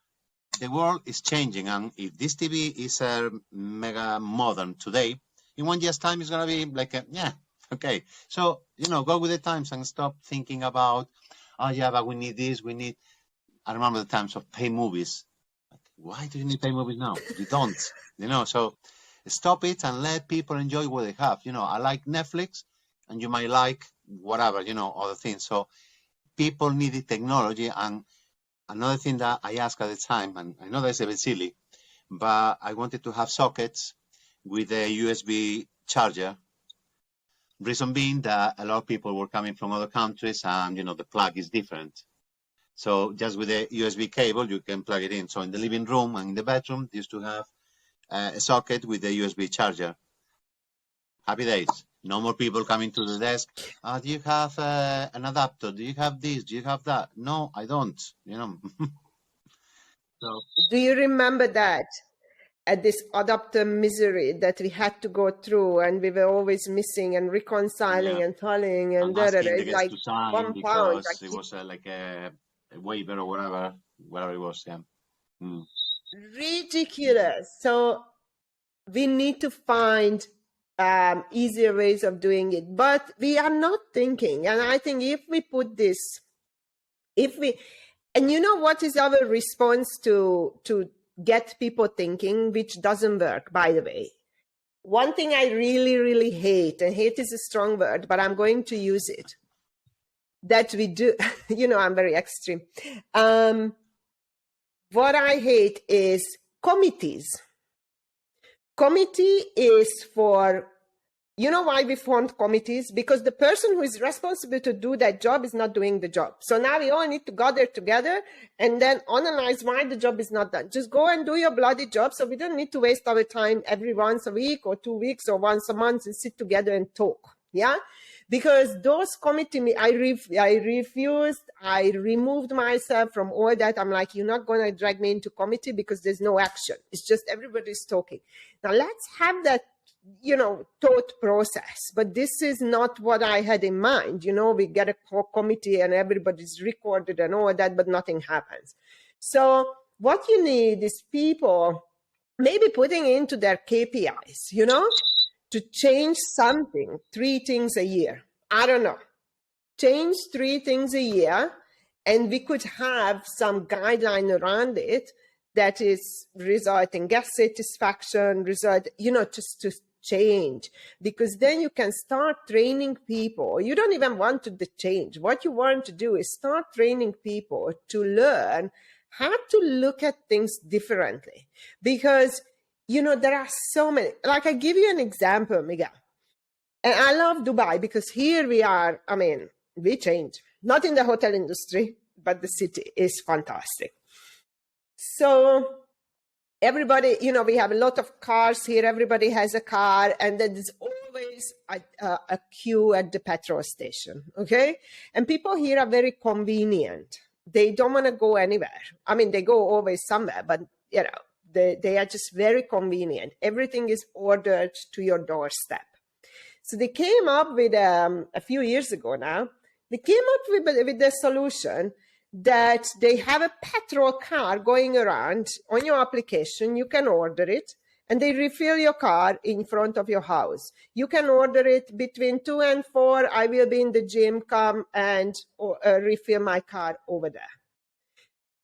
the world is changing. And if this TV is mega modern today, in 1 year's time, it's going to be like, okay. So, go with the times and stop thinking about, but we need this, I remember the times of pay movies. Like, why do you need pay movies now? You don't, so stop it and let people enjoy what they have. I like Netflix and you might like whatever, other things. So people needed technology. And another thing that I asked at the time, and I know that's a bit silly, but I wanted to have sockets with a USB charger. Reason being that a lot of people were coming from other countries and, the plug is different. So just with a USB cable, you can plug it in. So in the living room and in the bedroom, used to have a socket with a USB charger. Happy days. No more people coming to the desk. Do you have an adapter? Do you have this? Do you have that? No, I don't. So, do you remember that? At this adapter misery that we had to go through, and we were always missing and reconciling and telling and asking like to sign £1. Because it was like a waiver or whatever it was. Yeah. Ridiculous. So we need to find easier ways of doing it, but we are not thinking. And I think if we put this, and what is our response to get people thinking, which doesn't work, by the way. One thing I really, really hate, and hate is a strong word, but I'm going to use it, that we do, I'm very extreme. What I hate is committees. Committee is for, why we formed committees? Because the person who is responsible to do that job is not doing the job. So now we all need to gather together and then analyze why the job is not done. Just go and do your bloody job. So we don't need to waste our time every once a week or 2 weeks or once a month and sit together and talk. Yeah. Because those committee, I refused, I removed myself from all that. I'm like, you're not going to drag me into committee because there's no action. It's just everybody's talking. Now let's have that thought process, but this is not what I had in mind. We get a committee and everybody's recorded and all that, but nothing happens. So what you need is people maybe putting into their KPIs, to change something, 3 things a year. I don't know. Change 3 things a year, and we could have some guideline around it that is result in guest satisfaction, just to change, because then you can start training people. You don't even want to change. What you want to do is start training people to learn how to look at things differently, because there are so many. Like, I give you an example, Miguel, and I love Dubai because here we are. We change, not in the hotel industry, but the city is fantastic. So everybody, we have a lot of cars here. Everybody has a car, and then there's always always a queue at the petrol station, okay? And people here are very convenient. They don't want to go anywhere. I mean, they go always somewhere, but, you know, they are just very convenient. Everything is ordered to your doorstep. So they came up with, a few years ago now, they came up with the solution that they have a petrol car going around on your application. You can order it, and they refill your car in front of your house. You can order it between 2 and 4. I will be in the gym, come and refill my car over there.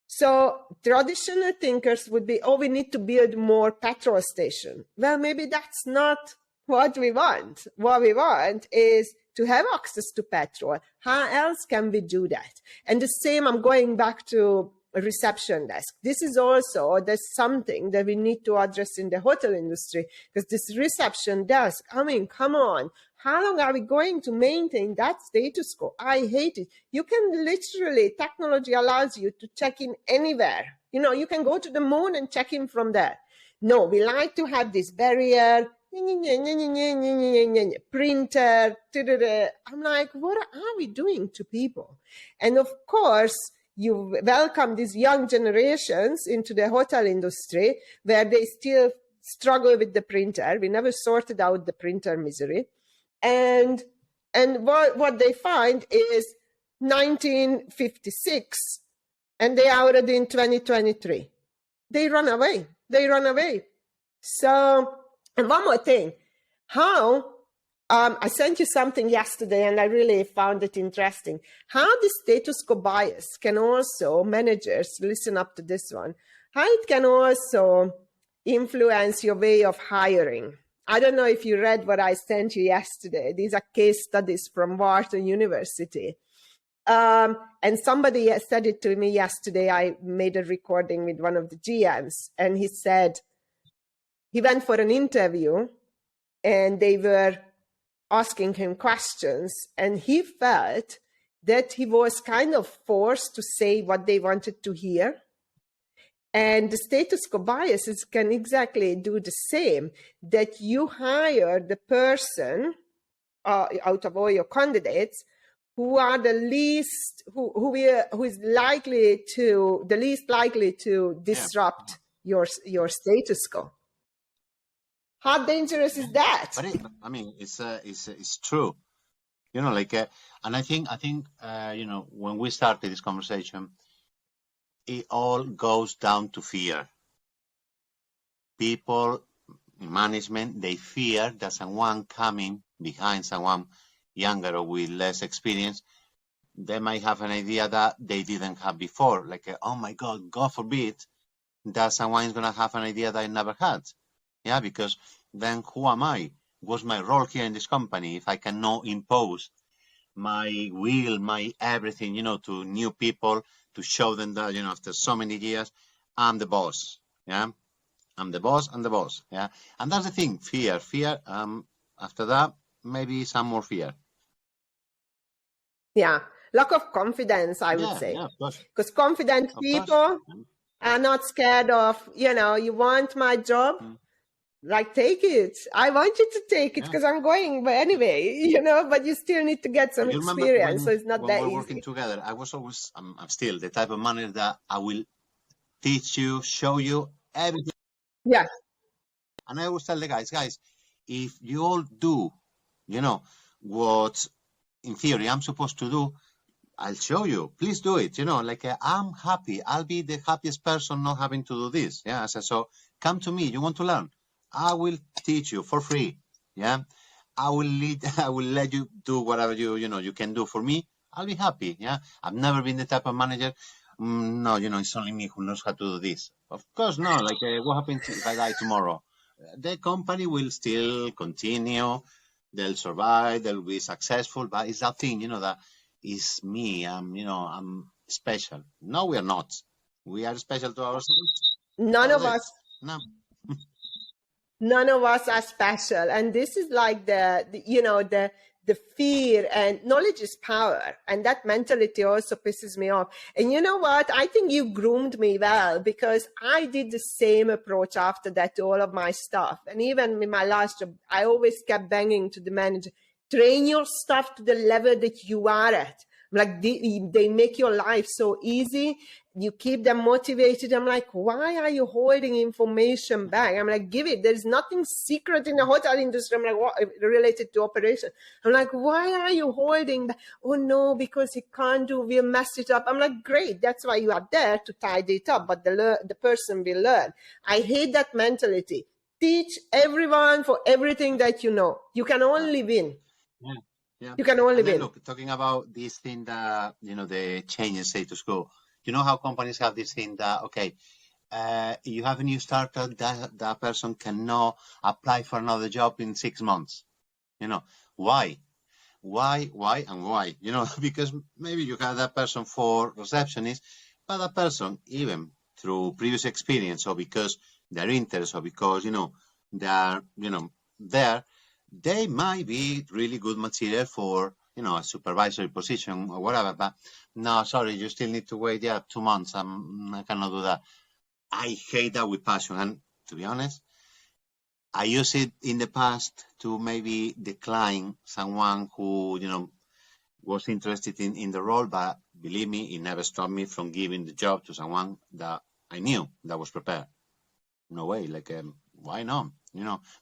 So traditional thinkers would be, oh, we need to build more petrol stations. Well, maybe that's not what we want. What we want is to have access to petrol. How else can we do that? And the same, I'm going back to a reception desk. This is also, there's something that we need to address in the hotel industry, because this reception desk, I mean, come on. How long are we going to maintain that status quo? I hate it. You can literally, technology allows you to check in anywhere. You know, you can go to the moon and check in from there. No, we like to have this barrier, printer. I'm like, what are we doing to people? And of course, you welcome these young generations into the hotel industry where they still struggle with the printer. We never sorted out the printer misery. And what they find is 1956, and they are already in 2023. They run away. So, and one more thing, I sent you something yesterday and I really found it interesting. How the status quo bias can also, managers, listen up to this one, how it can also influence your way of hiring. I don't know if you read what I sent you yesterday. These are case studies from Wharton University. And somebody said it to me yesterday. I made a recording with one of the GMs, and he said he went for an interview and they were asking him questions, and he felt that he was kind of forced to say what they wanted to hear. And the status quo biases can exactly do the same, that you hire the person out of all your candidates who are the least, who is likely to, the least likely to disrupt your status quo. How dangerous is that? But I mean, it's true, you know. Like, and I think, you know, when we started this conversation, it all goes down to fear. People in management, they fear that someone coming behind someone younger or with less experience, they might have an idea that they didn't have before. Like, oh my God, God forbid that someone is going to have an idea that I never had. Yeah, because then who am I? What's my role here in this company if I cannot impose my will, my everything, you know, to new people, to show them that, you know, after so many years, I'm the boss. Yeah, I'm the boss. Yeah, and that's the thing. Fear. After that, maybe some more fear. Yeah, lack of confidence, I would say. Yeah, of course. Because confident people are not scared of, you know, you want my job. Like, take it. I want you to take it because I'm going anyway, you know, but you still need to get some experience. So it's not that easy. When we're working together, I was always, I'm still the type of manager that I will teach you, show you everything. Yeah. And I always tell the guys, if you all do, you know, what in theory I'm supposed to do, I'll show you. Please do it. You know, like, I'm happy. I'll be the happiest person not having to do this. Yeah. So come to me. You want to learn? I will teach you for free. Yeah, I will let you do whatever you can do for me. I'll be happy. Yeah, I've never been the type of manager. No, you know, it's only me who knows how to do this. Of course, no. Like, what happens if I die tomorrow? The company will still continue. They'll survive. They'll be successful. But it's that thing, you know, that is me. I'm special. No, we are not. We are special to ourselves. None of us. No. None of us are special. And this is like the the fear, and knowledge is power. And that mentality also pisses me off. And you know what? I think you groomed me well, because I did the same approach after that to all of my stuff. And even in my last job, I always kept banging to the manager, train your staff to the level that you are at. Like, they make your life so easy. You keep them motivated. I'm like, why are you holding information back? I'm like, give it. There's nothing secret in the hotel industry. I'm like, what, related to operation? I'm like, why are you holding back? Oh no, because he can't do, we'll mess it up. I'm like, great. That's why you are there, to tidy it up. But the person will learn. I hate that mentality. Teach everyone for everything that you know. You can only win. Yeah. Yeah. You can only win. Look, talking about this thing that, the change in status quo, you know how companies have this thing that, okay, you have a new startup, that person cannot apply for another job in 6 months. Why? Because maybe you have that person for receptionist, but that person, even through previous experience, or because their interest, or because, they are, there, they might be really good material for, a supervisory position or whatever, but no, sorry, you still need to wait, 2 months. I cannot do that. I hate that with passion. And to be honest, I use it in the past to maybe decline someone who, was interested in the role, but believe me, it never stopped me from giving the job to someone that I knew that was prepared. No way, like, why not?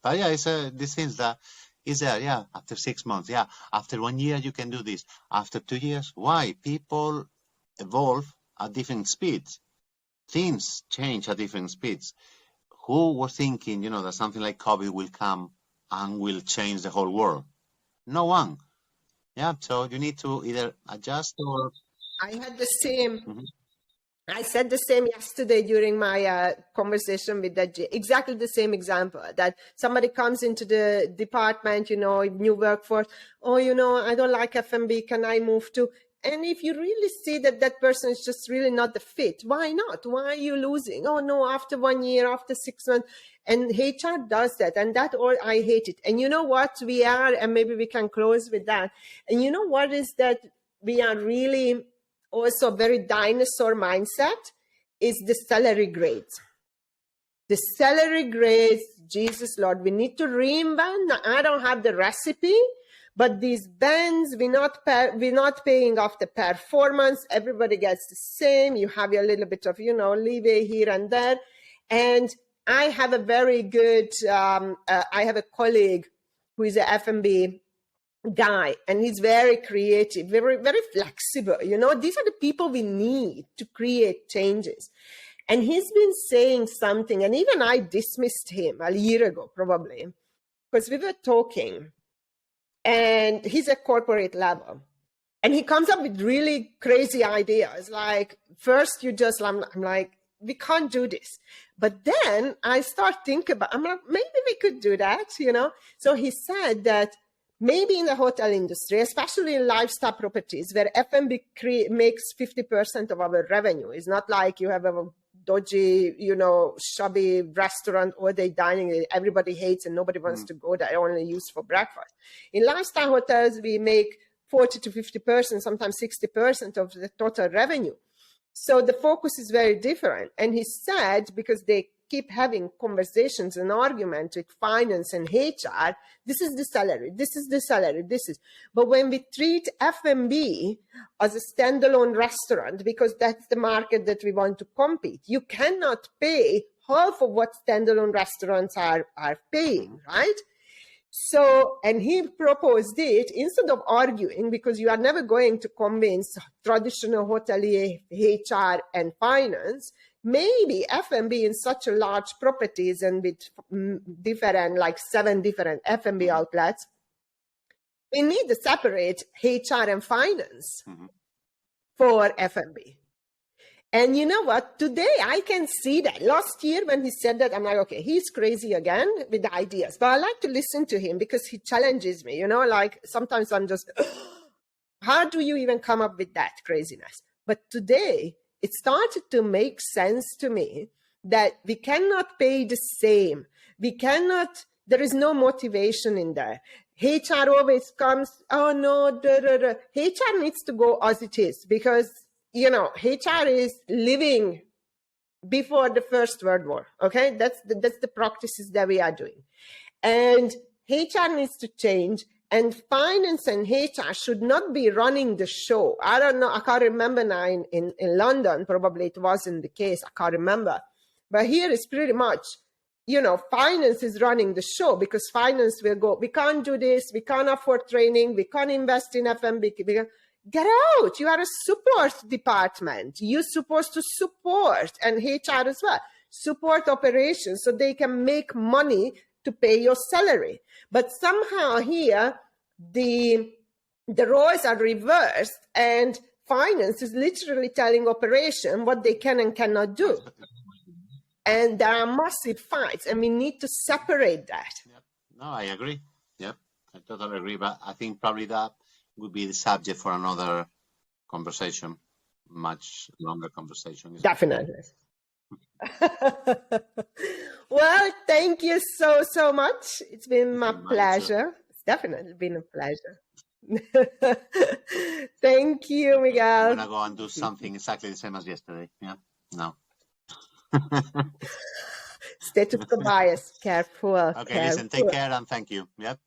But yeah, it's these things that is there, after 6 months, after 1 year you can do this, after 2 years. Why? People evolve at different speeds. Things change at different speeds. Who was thinking, that something like COVID will come and will change the whole world? No one. Yeah, so you need to either adjust or... I had the same... I said the same yesterday during my conversation with that, exactly the same example, that somebody comes into the department, new workforce. Oh, I don't like F&B. Can I move to? And if you really see that that person is just really not the fit, why not? Why are you losing? Oh no, after 1 year, after 6 months. And HR does that. And that all, I hate it. And you know what we are, and maybe we can close with that. And you know what is that we are really also very dinosaur mindset is the salary grades. The salary grades, Jesus Lord, we need to reinvent. Now, I don't have the recipe, but these bands, we're not paying off the performance. Everybody gets the same. You have a little bit of, leeway here and there. And I have a very good, I have a colleague who is a F&B guy, and he's very creative, very, very flexible. These are the people we need to create changes. And he's been saying something, and even I dismissed him a year ago, probably, because we were talking, and he's at corporate level. And he comes up with really crazy ideas. Like, first I'm like, we can't do this. But then I start thinking about, I'm like, maybe we could do that, So he said that maybe in the hotel industry, especially in lifestyle properties, where F&B makes 50% of our revenue. It's not like you have a dodgy, shabby restaurant all day dining that everybody hates and nobody wants to go there, only used for breakfast. In lifestyle hotels, we make 40 to 50%, sometimes 60% of the total revenue. So the focus is very different. And he said, because they keep having conversations and arguments with finance and HR, this is the salary, this is the salary, this is. But when we treat F&B as a standalone restaurant, because that's the market that we want to compete, you cannot pay half of what standalone restaurants are paying, right? So, and he proposed it instead of arguing, because you are never going to convince traditional hotelier, HR, and finance. Maybe F&B in such a large properties and with different, like 7 different F&B outlets, we need to separate HR and finance for F&B. And you know what? Today I can see that. Last year when he said that, I'm like, okay, he's crazy again with the ideas. But I like to listen to him because he challenges me, like sometimes I'm just, how do you even come up with that craziness? But today it started to make sense to me that we cannot pay the same. There is no motivation in there. HR always comes, oh no, HR needs to go as it is, because, you know, HR is living before the First World War. Okay, that's the practices that we are doing, and HR needs to change. And finance and HR should not be running the show. I don't know. I can't remember now in London. Probably it wasn't the case. I can't remember. But here it's pretty much, you know, finance is running the show, because finance will go, we can't do this. We can't afford training. We can't invest in FMB. Get out. You are a support department. You're supposed to support, and HR as well, support operations so they can make money to pay your salary. But somehow here, the roles are reversed, and finance is literally telling operation what they can and cannot do. And there are massive fights, and we need to separate that. Yep. No, I agree. Yep, I totally agree. But I think probably that would be the subject for another conversation, much longer conversation. Definitely. Well, thank you so much. It's been my pleasure. It's definitely been a pleasure. Thank you, Miguel. I'm gonna go and do something exactly the same as yesterday. Yeah. No. Status Quo Bias. Careful. Okay, careful. listen, take care and thank you. Yep.